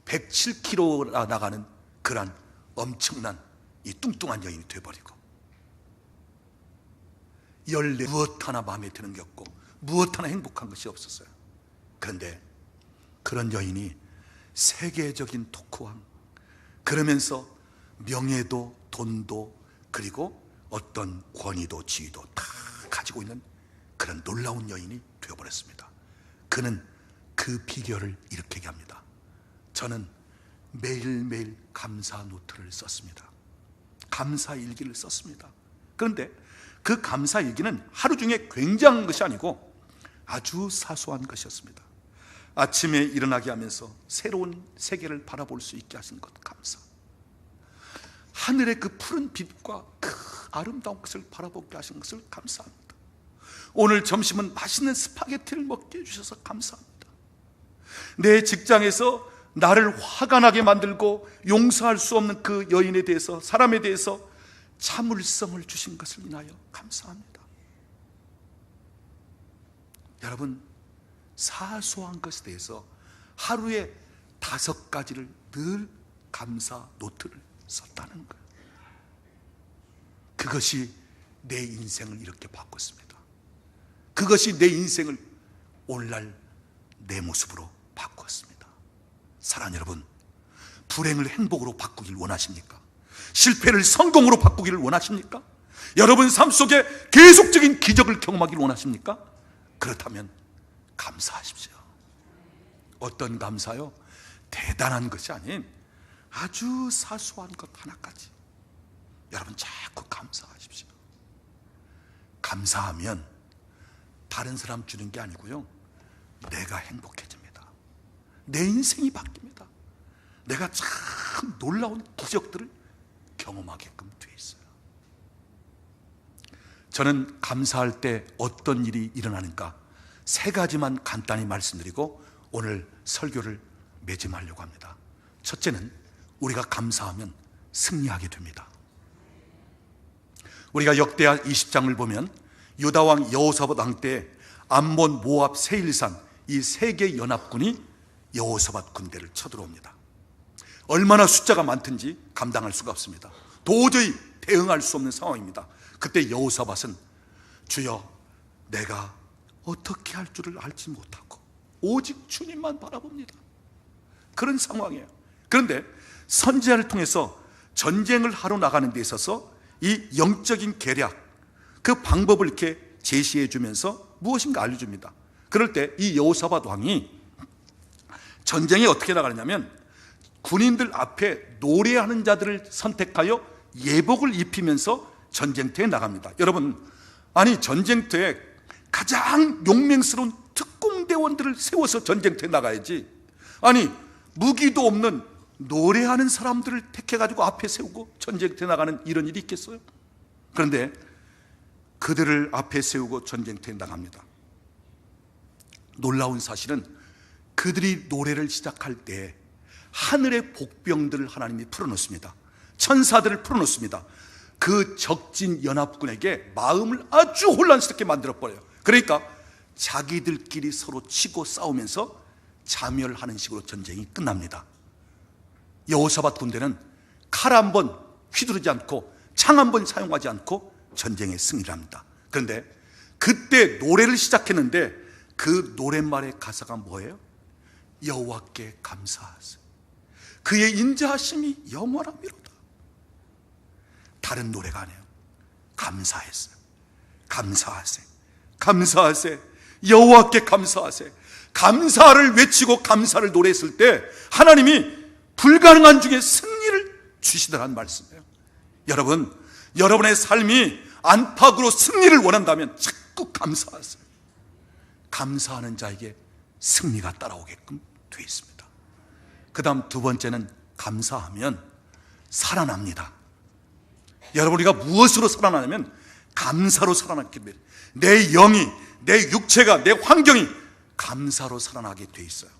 107kg가 나가는 그런 엄청난 이 뚱뚱한 여인이 돼버리고, 14 무엇 하나 마음에 드는 게 없고 무엇 하나 행복한 것이 없었어요. 그런데 그런 여인이 세계적인 토크왕 그러면서 명예도 돈도 그리고 어떤 권위도 지위도 다 가지고 있는 그런 놀라운 여인이 되어버렸습니다. 그는 그 비결을 이렇게 얘기합니다. 저는 매일매일 감사 노트를 썼습니다. 감사 일기를 썼습니다. 그런데 그 감사 일기는 하루 중에 굉장한 것이 아니고 아주 사소한 것이었습니다. 아침에 일어나게 하면서 새로운 세계를 바라볼 수 있게 하신 것 감사. 하늘의 그 푸른 빛과 그 아름다운 것을 바라보게 하신 것을 감사합니다. 오늘 점심은 맛있는 스파게티를 먹게 해주셔서 감사합니다. 내 직장에서 나를 화가 나게 만들고 용서할 수 없는 그 여인에 대해서, 사람에 대해서 참을성을 주신 것을 인하여 감사합니다. 여러분, 사소한 것에 대해서 하루에 5가지를 늘 감사 노트를 썼다는 거예요. 그것이 내 인생을 이렇게 바꿨습니다. 그것이 내 인생을 오늘날 내 모습으로 바꾸었습니다. 사랑하는 여러분, 불행을 행복으로 바꾸길 원하십니까? 실패를 성공으로 바꾸기를 원하십니까? 여러분 삶 속에 계속적인 기적을 경험하기를 원하십니까? 그렇다면 감사하십시오. 어떤 감사요? 대단한 것이 아닌 아주 사소한 것 하나까지 여러분 자꾸 감사하십시오. 감사하면 다른 사람 주는 게 아니고요, 내가 행복해집니다. 내 인생이 바뀝니다. 내가 참 놀라운 기적들을 경험하게끔 돼 있어요. 저는 감사할 때 어떤 일이 일어나는가 3가지만 간단히 말씀드리고 오늘 설교를 매짐하려고 합니다. 첫째는 우리가 감사하면 승리하게 됩니다. 우리가 역대하 20장을 보면 유다왕 여호사밧 왕 때 암몬, 모압, 세일산 이 3개 연합군이 여호사밧 군대를 쳐들어옵니다. 얼마나 숫자가 많든지 감당할 수가 없습니다. 도저히 대응할 수 없는 상황입니다. 그때 여호사밧은 주여, 내가 어떻게 할 줄을 알지 못하고 오직 주님만 바라봅니다. 그런 상황이에요. 그런데 선지자를 통해서 전쟁을 하러 나가는 데 있어서 이 영적인 계략, 그 방법을 이렇게 제시해 주면서 무엇인가 알려줍니다. 그럴 때 이 여호사밧 왕이 전쟁에 어떻게 나가느냐면 군인들 앞에 노래하는 자들을 선택하여 예복을 입히면서 전쟁터에 나갑니다. 여러분, 아니 전쟁터에 가장 용맹스러운 특공대원들을 세워서 전쟁터에 나가야지, 아니 무기도 없는 노래하는 사람들을 택해가지고 앞에 세우고 전쟁터에 나가는 이런 일이 있겠어요? 그런데 그들을 앞에 세우고 전쟁터에 나갑니다. 놀라운 사실은 그들이 노래를 시작할 때 하늘의 복병들을 하나님이 풀어놓습니다. 천사들을 풀어놓습니다. 그 적진 연합군에게 마음을 아주 혼란스럽게 만들어버려요. 그러니까 자기들끼리 서로 치고 싸우면서 자멸하는 식으로 전쟁이 끝납니다. 여호사밧 군대는 칼 한 번 휘두르지 않고 창 한 번 사용하지 않고 전쟁에 승리를 합니다. 그런데 그때 노래를 시작했는데 그 노랫말의 가사가 뭐예요? 여호와께 감사하세요. 그의 인자하심이 영원합니다. 다른 노래가 아니에요. 감사했어요. 감사하세요. 감사하세요. 여호와께 감사하세요. 감사를 외치고 감사를 노래했을 때 하나님이 불가능한 중에 승리를 주시더라는 말씀이에요. 여러분, 여러분의 삶이 안팎으로 승리를 원한다면 자꾸 감사하세요. 감사하는 자에게 승리가 따라오게끔 되어 있습니다. 그 다음 2번째는 감사하면 살아납니다. 여러분, 우리가 무엇으로 살아나냐면 감사로 살아나게 됩니다. 내 영이, 내 육체가, 내 환경이 감사로 살아나게 되어 있어요.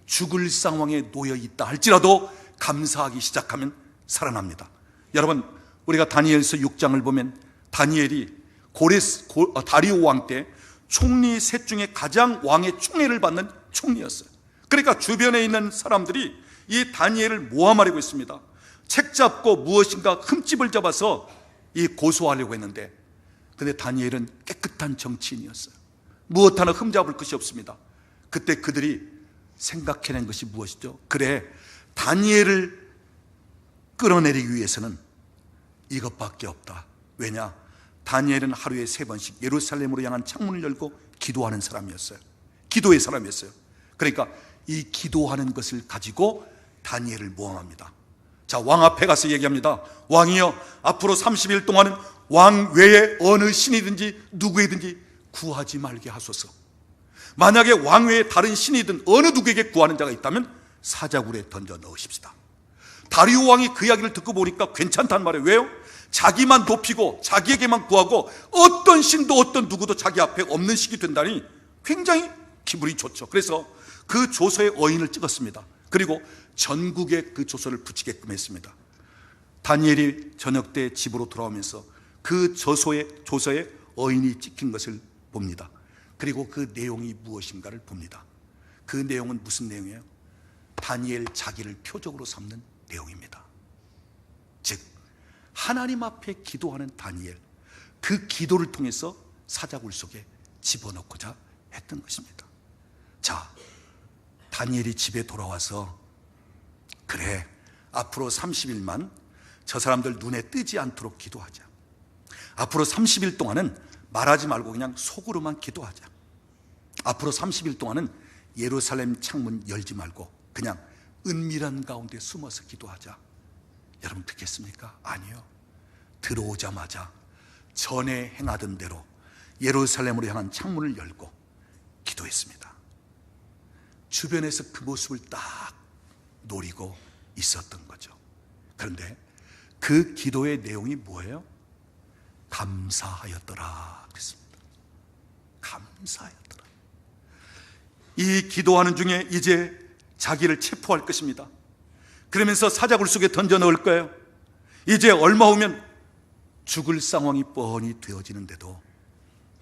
죽을 상황에 놓여 있다 할지라도 감사하기 시작하면 살아납니다. 여러분, 우리가 다니엘서 6장을 보면 다니엘이 다리오 왕 때 총리 셋 중에 가장 왕의 총애를 받는 총리였어요. 그러니까 주변에 있는 사람들이 이 다니엘을 모함하려고 했습니다. 책 잡고 무엇인가 흠집을 잡아서 이 고소하려고 했는데, 근데 다니엘은 깨끗한 정치인이었어요. 무엇 하나 흠잡을 것이 없습니다. 그때 그들이 생각해낸 것이 무엇이죠? 그래, 다니엘을 끌어내리기 위해서는 이것밖에 없다. 왜냐? 다니엘은 하루에 3번씩 예루살렘으로 향한 창문을 열고 기도하는 사람이었어요. 기도의 사람이었어요. 그러니까 이 기도하는 것을 가지고 다니엘을 모함합니다. 자, 왕 앞에 가서 얘기합니다. 왕이여, 앞으로 30일 동안은 왕 외에 어느 신이든지 누구에든지 구하지 말게 하소서. 만약에 왕 외에 다른 신이든 어느 누구에게 구하는 자가 있다면 사자굴에 던져 넣으십시다. 다리오 왕이 그 이야기를 듣고 보니까 괜찮단 말이에요. 왜요? 자기만 높이고 자기에게만 구하고 어떤 신도 어떤 누구도 자기 앞에 없는 식이 된다니 굉장히 기분이 좋죠. 그래서 그 조서에 어인을 찍었습니다. 그리고 전국에 그 조서를 붙이게끔 했습니다. 다니엘이 저녁 때 집으로 돌아오면서 그 조서에 어인이 찍힌 것을 봅니다. 그리고 그 내용이 무엇인가를 봅니다. 그 내용은 무슨 내용이에요? 다니엘 자기를 표적으로 삼는 내용입니다. 즉 하나님 앞에 기도하는 다니엘, 그 기도를 통해서 사자굴 속에 집어넣고자 했던 것입니다. 자, 다니엘이 집에 돌아와서 그래, 앞으로 30일만 저 사람들 눈에 뜨지 않도록 기도하자. 앞으로 30일 동안은 말하지 말고 그냥 속으로만 기도하자. 앞으로 30일 동안은 예루살렘 창문 열지 말고 그냥 은밀한 가운데 숨어서 기도하자. 여러분 듣겠습니까? 아니요. 들어오자마자 전에 행하던 대로 예루살렘으로 향한 창문을 열고 기도했습니다. 주변에서 그 모습을 딱 노리고 있었던 거죠. 그런데 그 기도의 내용이 뭐예요? 감사하였더라 그랬습니다. 감사하였더라. 이 기도하는 중에 이제 자기를 체포할 것입니다. 그러면서 사자굴 속에 던져 넣을 거예요. 이제 얼마 후면 죽을 상황이 뻔히 되어지는데도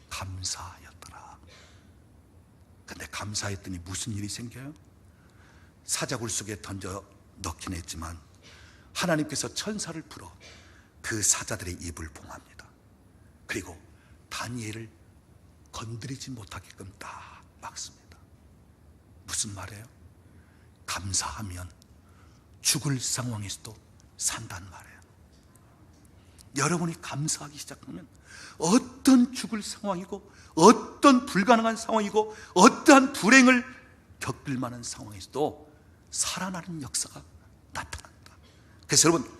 감사하였더라. 근데 감사했더니 무슨 일이 생겨요? 사자굴 속에 던져 넣긴 했지만 하나님께서 천사를 풀어 그 사자들의 입을 봉합니다. 그리고 다니엘을 건드리지 못하게끔 딱 막습니다. 무슨 말이에요? 감사하면 죽을 상황에서도 산단 말이에요. 여러분이 감사하기 시작하면 어떤 죽을 상황이고 어떤 불가능한 상황이고 어떠한 불행을 겪을 만한 상황에서도 살아나는 역사가 나타난다. 그래서 여러분,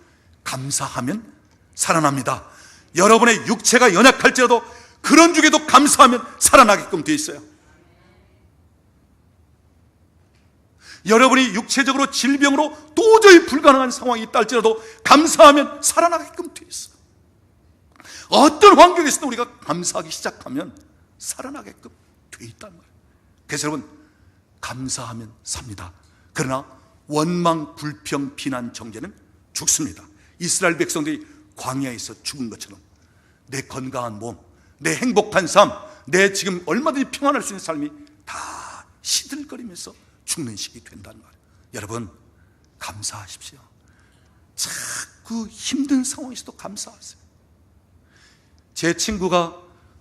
감사하면 살아납니다. 여러분의 육체가 연약할지라도 그런 중에도 감사하면 살아나게끔 되어 있어요. 여러분이 육체적으로 질병으로 도저히 불가능한 상황이 있다 할지라도 감사하면 살아나게끔 되어 있어요. 어떤 환경에서도 우리가 감사하기 시작하면 살아나게끔 되어 있단 말이에요. 그래서 여러분, 감사하면 삽니다. 그러나 원망, 불평, 비난, 정죄는 죽습니다. 이스라엘 백성들이 광야에서 죽은 것처럼 내 건강한 몸, 내 행복한 삶, 내 지금 얼마든지 평안할 수 있는 삶이 다 시들거리면서 죽는 시기 된단 말이에요. 여러분, 감사하십시오. 자꾸 힘든 상황에서도 감사하세요. 제 친구가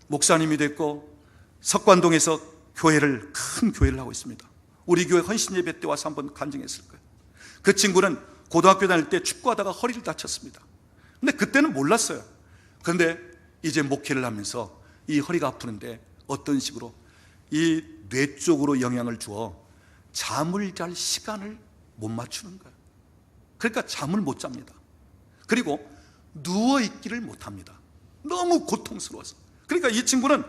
목사님이 됐고 석관동에서 큰 교회를 하고 있습니다. 우리 교회 헌신예배 때 와서 한번 간증했을 거예요. 그 친구는 고등학교 다닐 때 축구하다가 허리를 다쳤습니다. 근데 그때는 몰랐어요. 그런데 이제 목회를 하면서 이 허리가 아프는데 어떤 식으로 이 뇌 쪽으로 영향을 주어 잠을 잘 시간을 못 맞추는 거예요. 그러니까 잠을 못 잡니다. 그리고 누워있기를 못합니다. 너무 고통스러워서. 그러니까 이 친구는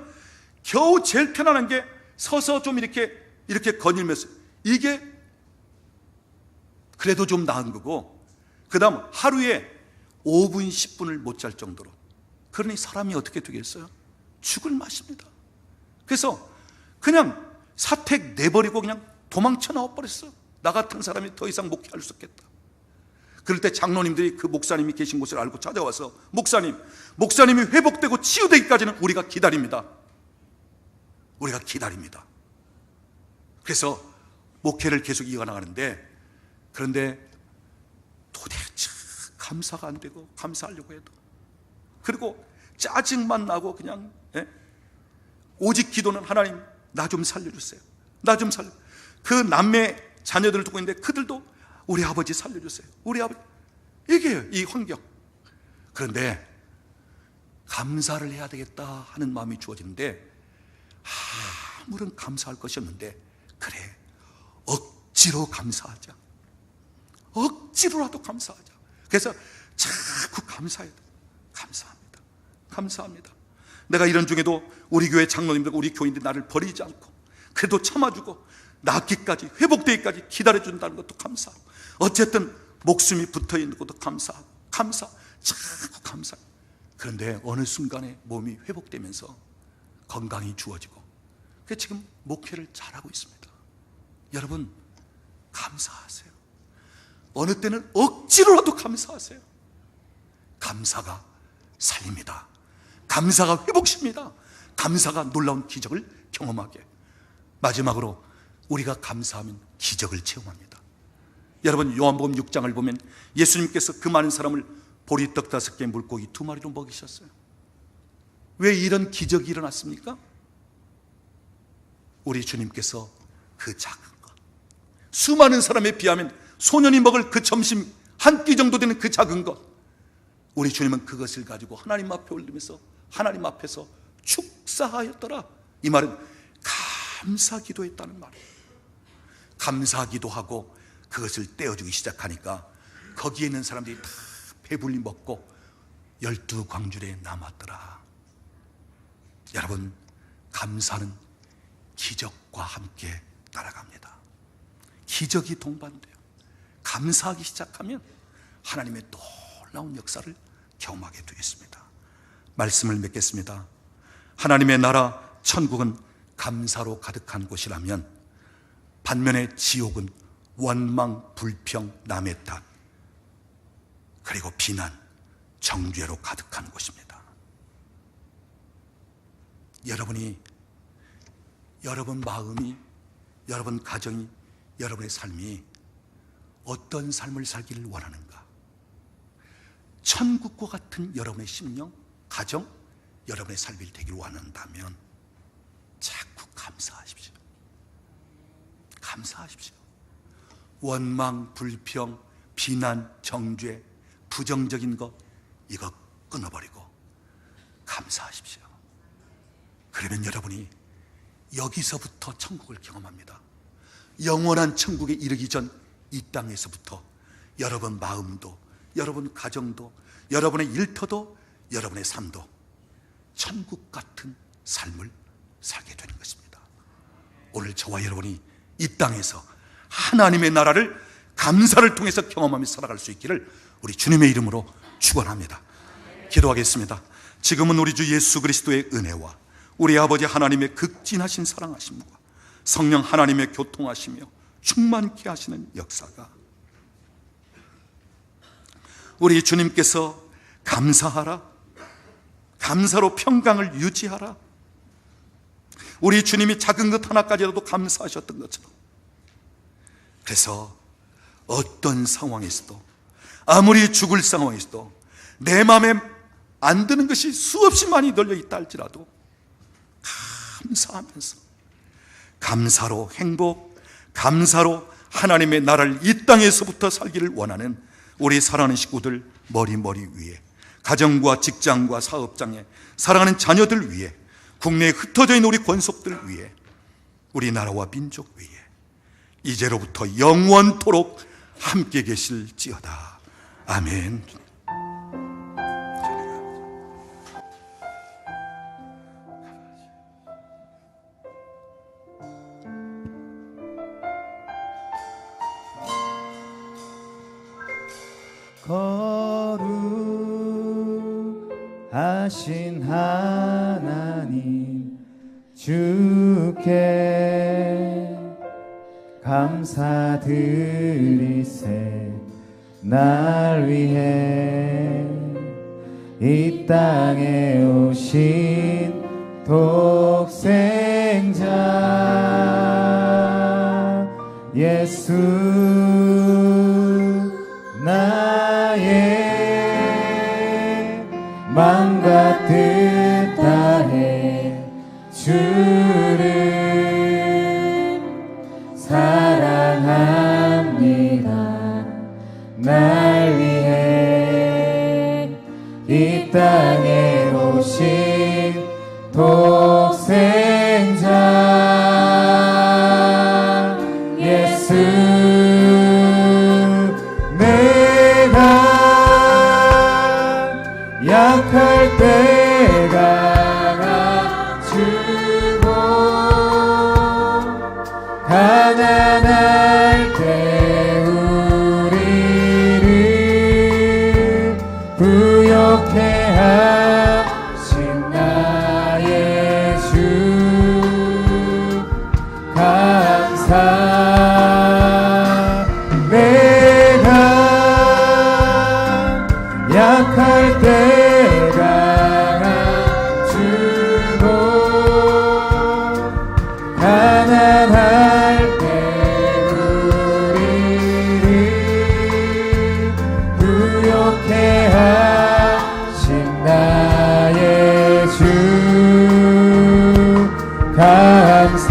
겨우 제일 편안한 게 서서 좀 이렇게 거닐면서, 이게 그래도 좀 나은 거고, 그 다음 하루에 5분 10분을 못 잘 정도로. 그러니 사람이 어떻게 되겠어요? 죽을 맛입니다. 그래서 그냥 사택 내버리고 그냥 도망쳐 나와버렸어요. 나 같은 사람이 더 이상 목회할 수 없겠다. 그럴 때 장로님들이 그 목사님이 계신 곳을 알고 찾아와서, 목사님이 회복되고 치유되기까지는 우리가 기다립니다. 우리가 기다립니다. 그래서 목회를 계속 이어나가는데, 그런데 도대체 감사가 안 되고, 감사하려고 해도, 그리고 짜증만 나고 그냥 오직 기도는 하나님 나 좀 살려주세요. 나 좀 살려. 그 남매 자녀들을 두고 있는데 그들도 우리 아버지 살려주세요. 우리 아버지. 이게요, 이 환경. 그런데 감사를 해야 되겠다 하는 마음이 주어지는데 아무런 감사할 것이 없는데, 그래, 억지로 감사하자. 억지로라도 감사하자. 그래서 자꾸 감사해야 돼. 감사합니다, 감사합니다. 내가 이런 중에도 우리 교회 장로님들, 우리 교인들이 나를 버리지 않고 그래도 참아주고 낫기까지, 회복되기까지 기다려준다는 것도 감사하고, 어쨌든 목숨이 붙어있는 것도 감사하고, 자꾸 감사해요. 그런데 어느 순간에 몸이 회복되면서 건강이 주어지고, 지금 목회를 잘하고 있습니다. 여러분, 감사하세요. 어느 때는 억지로라도 감사하세요. 감사가 살립니다. 감사가 회복십니다. 감사가 놀라운 기적을 경험하게. 마지막으로 우리가 감사하면 기적을 체험합니다. 여러분, 요한복음 6장을 보면 예수님께서 그 많은 사람을 보리떡 5개, 물고기 2마리로 먹이셨어요. 왜 이런 기적이 일어났습니까? 우리 주님께서 그 작은 것, 수많은 사람에 비하면 소년이 먹을 그 점심 한 끼 정도 되는 그 작은 것, 우리 주님은 그것을 가지고 하나님 앞에 올리면서 하나님 앞에서 축사하였더라. 이 말은 감사기도했다는 말이에요. 감사기도하고 그것을 떼어주기 시작하니까 거기에 있는 사람들이 다 배불리 먹고 12광줄에 남았더라. 여러분, 감사는 기적과 함께 따라갑니다. 기적이 동반돼요. 감사하기 시작하면 하나님의 놀라운 역사를 경험하게 되겠습니다. 말씀을 맺겠습니다. 하나님의 나라 천국은 감사로 가득한 곳이라면, 반면에 지옥은 원망, 불평, 남의 탓, 그리고 비난, 정죄로 가득한 곳입니다. 여러분 마음이, 여러분 가정이, 여러분의 삶이 어떤 삶을 살기를 원하는가? 천국과 같은 여러분의 심령, 가정, 여러분의 삶이 되기를 원한다면 자꾸 감사하십시오. 감사하십시오. 원망, 불평, 비난, 정죄, 부정적인 것, 이거 끊어버리고 감사하십시오. 그러면 여러분이 여기서부터 천국을 경험합니다. 영원한 천국에 이르기 전 이 땅에서부터 여러분 마음도, 여러분 가정도, 여러분의 일터도, 여러분의 삶도 천국 같은 삶을 살게 되는 것입니다. 오늘 저와 여러분이 이 땅에서 하나님의 나라를 감사를 통해서 경험하며 살아갈 수 있기를 우리 주님의 이름으로 축원합니다. 기도하겠습니다. 지금은 우리 주 예수 그리스도의 은혜와 우리 아버지 하나님의 극진하신 사랑하심과 성령 하나님의 교통하시며 충만케 하시는 역사가, 우리 주님께서 감사하라, 감사로 평강을 유지하라, 우리 주님이 작은 것 하나까지라도 감사하셨던 것처럼, 그래서 어떤 상황에서도, 아무리 죽을 상황에서도 내 마음에 안 드는 것이 수없이 많이 널려 있다 할지라도 감사하면서, 감사로 행복, 감사로 하나님의 나라를 이 땅에서부터 살기를 원하는 우리 사랑하는 식구들 머리 위에, 가정과 직장과 사업장에 사랑하는 자녀들 위에, 국내에 흩어져 있는 우리 권속들 위에, 우리나라와 민족 위에 이제로부터 영원토록 함께 계실지어다. 아멘. 거룩하신 하나님 주께 감사드리세. 날 위해 이 땅에 오신 독생자 예수 나의 마음과 뜻 다해 주를 사랑합니다. 날 위해 독생자 예수 내가 약할 때가 주고 가난할 때 우리를 부욕해 하신 나의 주 감사 내가 약할 때가 주고 가난할 때 우리를 부욕해 하신 나의 주 감사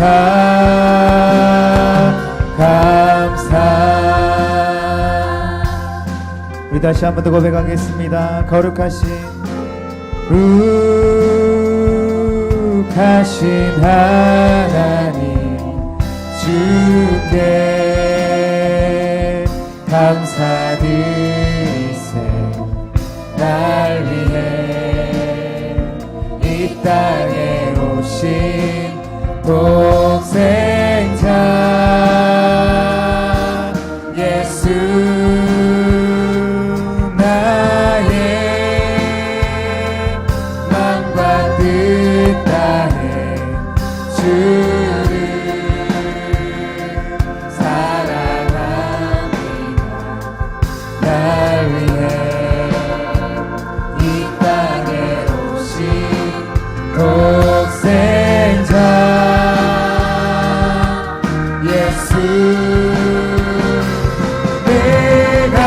우리 다시 한 번 더 고백하겠습니다. 거룩하신 하나님 주께 감사드리세 날 위해 이 땅에 오신 독생자 예수 나의 마음과 뜻 다해 주를 사랑합니다. 날 위해 이 땅에 오신 독생자 예수 내가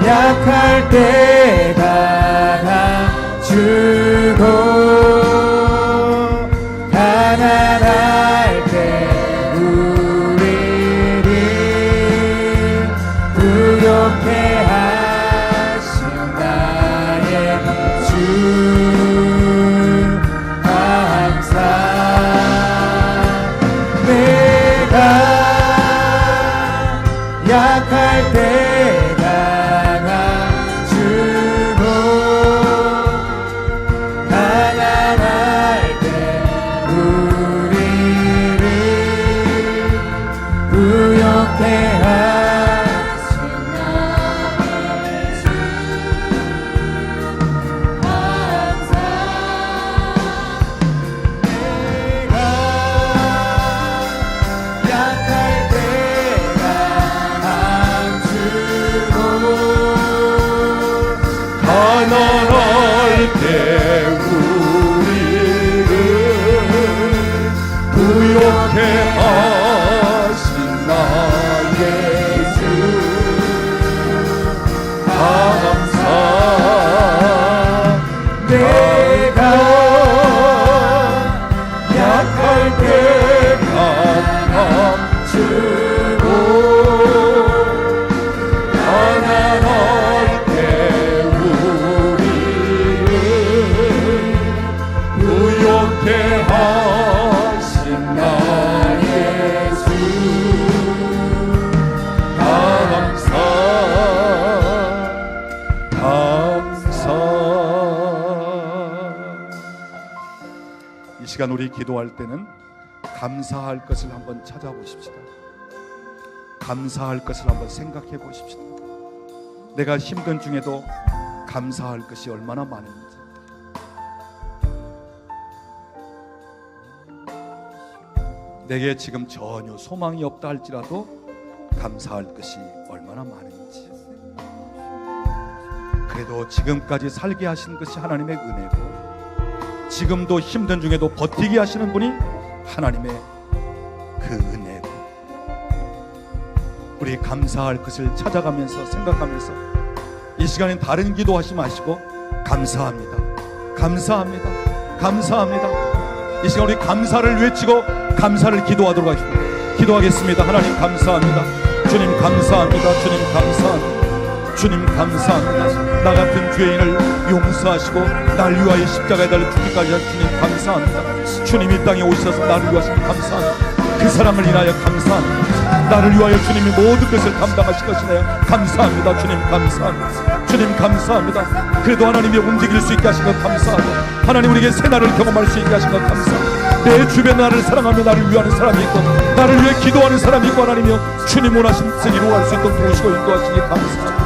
약할 때가 주고 가난할 때 우리를 부욕해 하신 나의 주 감사 내가 약할 때가 주고 가난할 때 우리를 부욕해 하신 나의 주 감사 내가 약할 때가 주고 가난할 때 우리를 부욕해 하신 나의 주 감사 내가 약할 때가 주고 가난할 때 우리를 부욕해 하신 나의 주 감사 이 시간 우리 기도할 때는 감사할 것을 한번 찾아보십시다. 감사할 것을 한번 생각해 보십시다. 내가 힘든 중에도 감사할 것이 얼마나 많은지. 내게 지금 전혀 소망이 없다 할지라도 감사할 것이 얼마나 많은지. 그래도 지금까지 살게 하신 것이 하나님의 은혜고, 지금도 힘든 중에도 버티게 하시는 분이 하나님의 그 은혜고, 우리 감사할 것을 찾아가면서 생각하면서 이 시간엔 다른 기도하지 마시고 감사합니다, 감사합니다, 감사합니다. 이 시간 우리 감사를 외치고 감사를 기도하도록 하겠습니다. 기도하겠습니다. 하나님 감사합니다. 주님 감사합니다. 주님 감사합니다. 주님 감사합니다. 나 같은 죄인을 용서하시고 날 위하여 십자가에 달려 죽기까지 한 주님 감사합니다. 주님 이 땅에 오셔서 나를 위하시니 감사합니다. 그 사랑을 인하여 감사합니다. 나를 위하여 주님이 모든 것을 감당하실 것이네요. 감사합니다. 주님 감사합니다. 주님 감사합니다. 그래도 하나님이 움직일 수 있게 하신 것 감사합니다. 하나님 우리에게 새날을 경험할 수 있게 하신 것 감사합니다. 내 주변 나를 사랑하며 나를 위하는 사람이 있고 나를 위해 기도하는 사람이 있고 하나님이여 주님 원하신 뜻을 이루어갈 수 있도록 도우시고 인도하시니 감사합니다.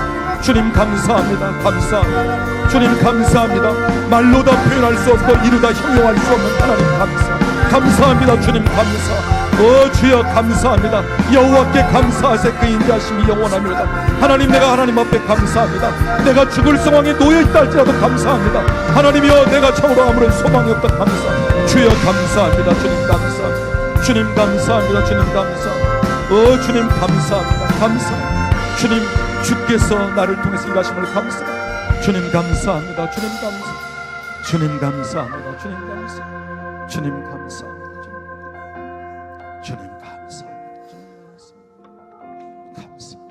주님 감사합니다. 감사합니다. 주님 감사합니다. 말로 다 표현할 수 없고 이루다 형용할 수 없는 하나님 감사합니다. 감사합니다. 주님 감사. 주여 감사합니다. 여호와께 감사하세. 그 인자하심이 영원합니다. 하나님 내가 하나님 앞에 감사합니다. 내가 죽을 상황에 놓여있다 할지라도 감사합니다. 하나님이여 내가 참으로 아무런 소망이 없다 감사합니다. 주여 감사합니다. 주님 감사합니다. 주님 감사합니다. 주님 감사합니다. 주님 감사합니다. 감사합니다. 주님 주께서 나를 통해서 일하심을 감사합니다. 주님 감사합니다. 주님 감사합니다. 주님 감사합니다. 주님 감사합니다. 주님 감사합니다. 주님 감사합니다. 감사합니다.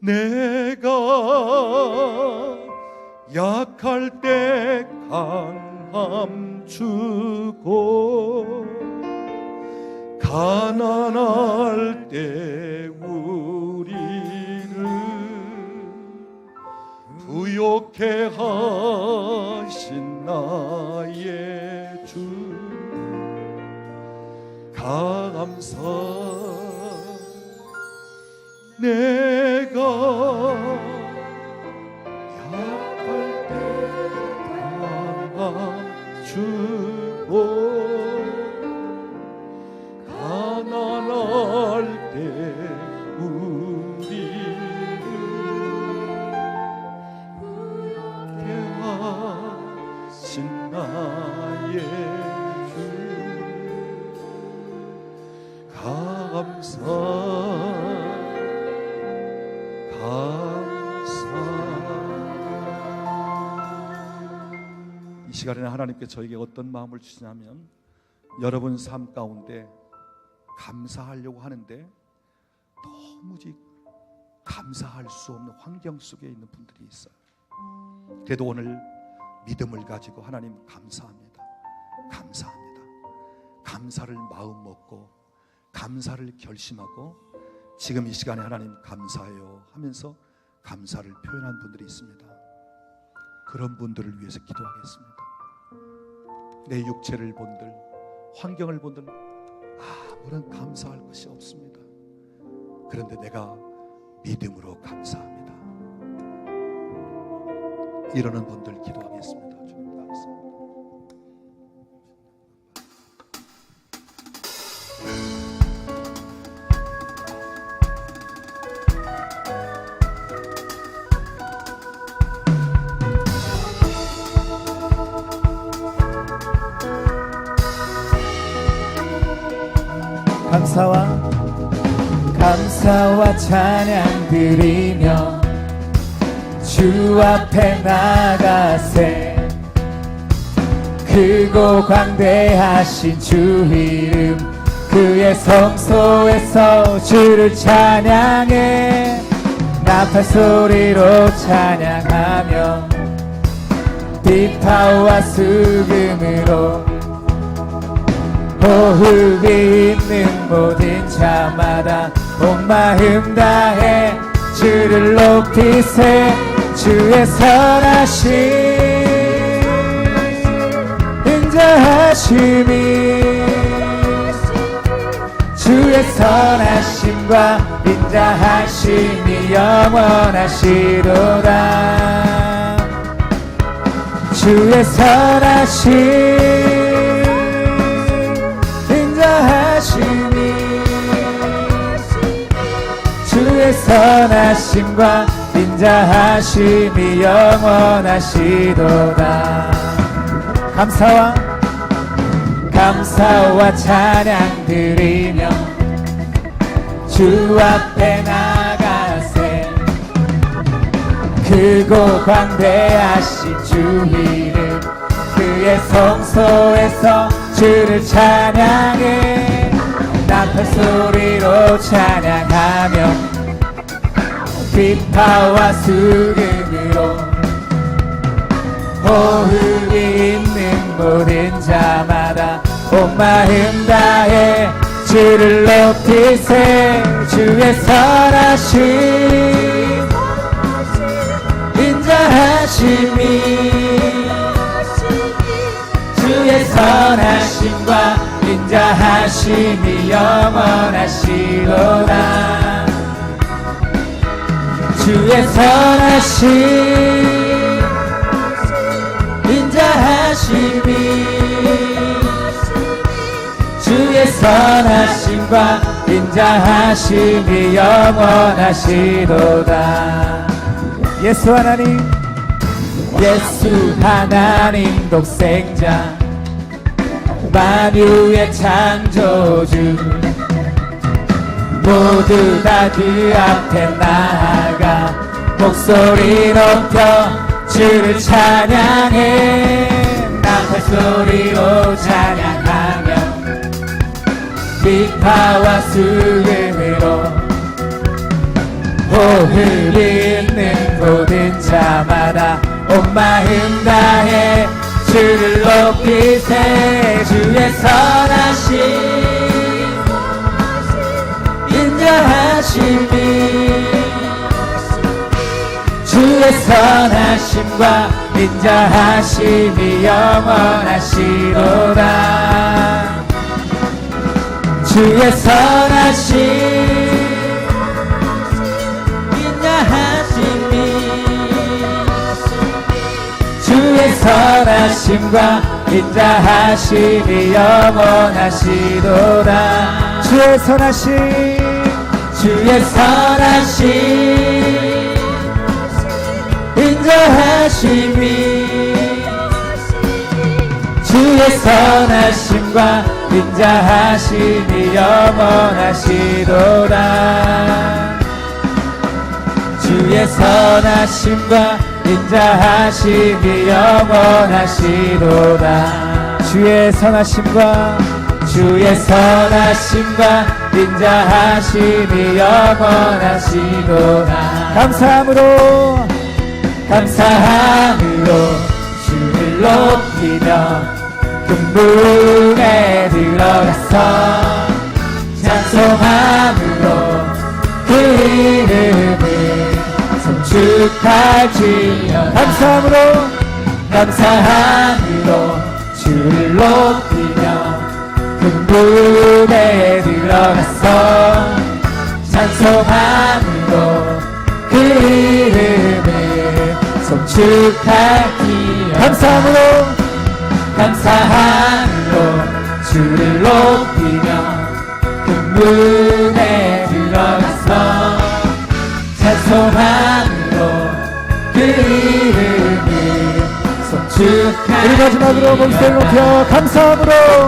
내가 약할 때 강함 주고 가난할 때 우리를 부욕해 하신 나의 주 감사. 내가 약할 때 강함 주고 가난할 때 우리를 하신 나의 주 감사. 이 시간에는 하나님께 저에게 어떤 마음을 주시냐면 여러분 삶 가운데 감사하려고 하는데 도무지 감사할 수 없는 환경 속에 있는 분들이 있어요. 그래도 오늘 믿음을 가지고 하나님 감사합니다. 감사합니다. 감사를 마음 먹고 감사를 결심하고 지금 이 시간에 하나님 감사해요 하면서 감사를 표현한 분들이 있습니다. 그런 분들을 위해서 기도하겠습니다. 내 육체를 본들 환경을 본들 아무런 감사할 것이 없습니다. 그런데 내가 믿음으로 감사합니다. 이러는 분들 기도하겠습니다. 주님 감사합니다. 감사와 찬양 드리며 주 앞에 나가세. 크고 광대하신 주 이름 그의 성소에서 주를 찬양해. 나팔 소리로 찬양하며 비파와 수금으로 호흡이 있는 모든 자마다 온 마음 다해 주를 높이세. 주의 선하심 인자하심이 주의 선하심과 인자하심이 영원하시도다. 주의 선하심 인자하심이 주의 선하심과 인자하심이 영원하시도다. 감사와 찬양 드리며 주 앞에 나가세. 크고 광대하신 주 이름 그의 성소에서 주를 찬양해. 나팔 소리로 찬양하며 비파와 수금으로 호흡이 있는 모든 자마다 온 마음 다해 주를 높이세. 주의 선하심 인자하심이 주의 선하심과 인자하심이 영원하시로다. 주의 선하심 인자하심이 주의 선하심과 인자하심이 영원하시도다. 예수 하나님, 예수 하나님 독생자 만유의 창조주 모두 다 그 앞에 나아가 목소리 높여 주를 찬양해. 나팔 소리로 찬양하며 비파와 수금으로 호흡이 있는 모든 자마다 온 마음 다해 주를 높이세. 주의 선하심 인자하심이 주의 선하심과 인자하심이 영원하시로다. 주의 선하심 인자하심이 주의 선하심과 인자하심이 영원하시도다. 주의 선하심 주의 선하심 인자하심이 주의 선하심과 인자하심이 영원하시도다. 주의 선하심과 인자하심이 영원하시도다. 주의 선하심과 주의 선하심과 인자하심이 영원하시도다. 감사함으로 주를 높이며 금문에 들어가서 찬송함으로 그 이름을 송축할지어다. 감사함으로 주를 높이며 금문에 들어가서 찬송함으로 그 이름을 송축할지어다. 감사함으로 주를 높이며 금문에 들어가서 찬송함으로 그 이름을 송축할지어다. 우리 마지막으로 목소리 높여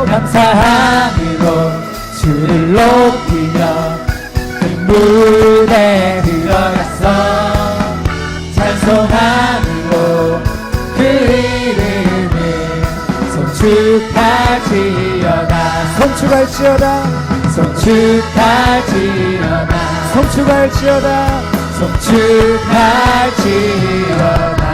감사함으로 주를 높이며 금문에 들어가서 찬송함으로 그 이름을 송축할지어다. 송축할지어다.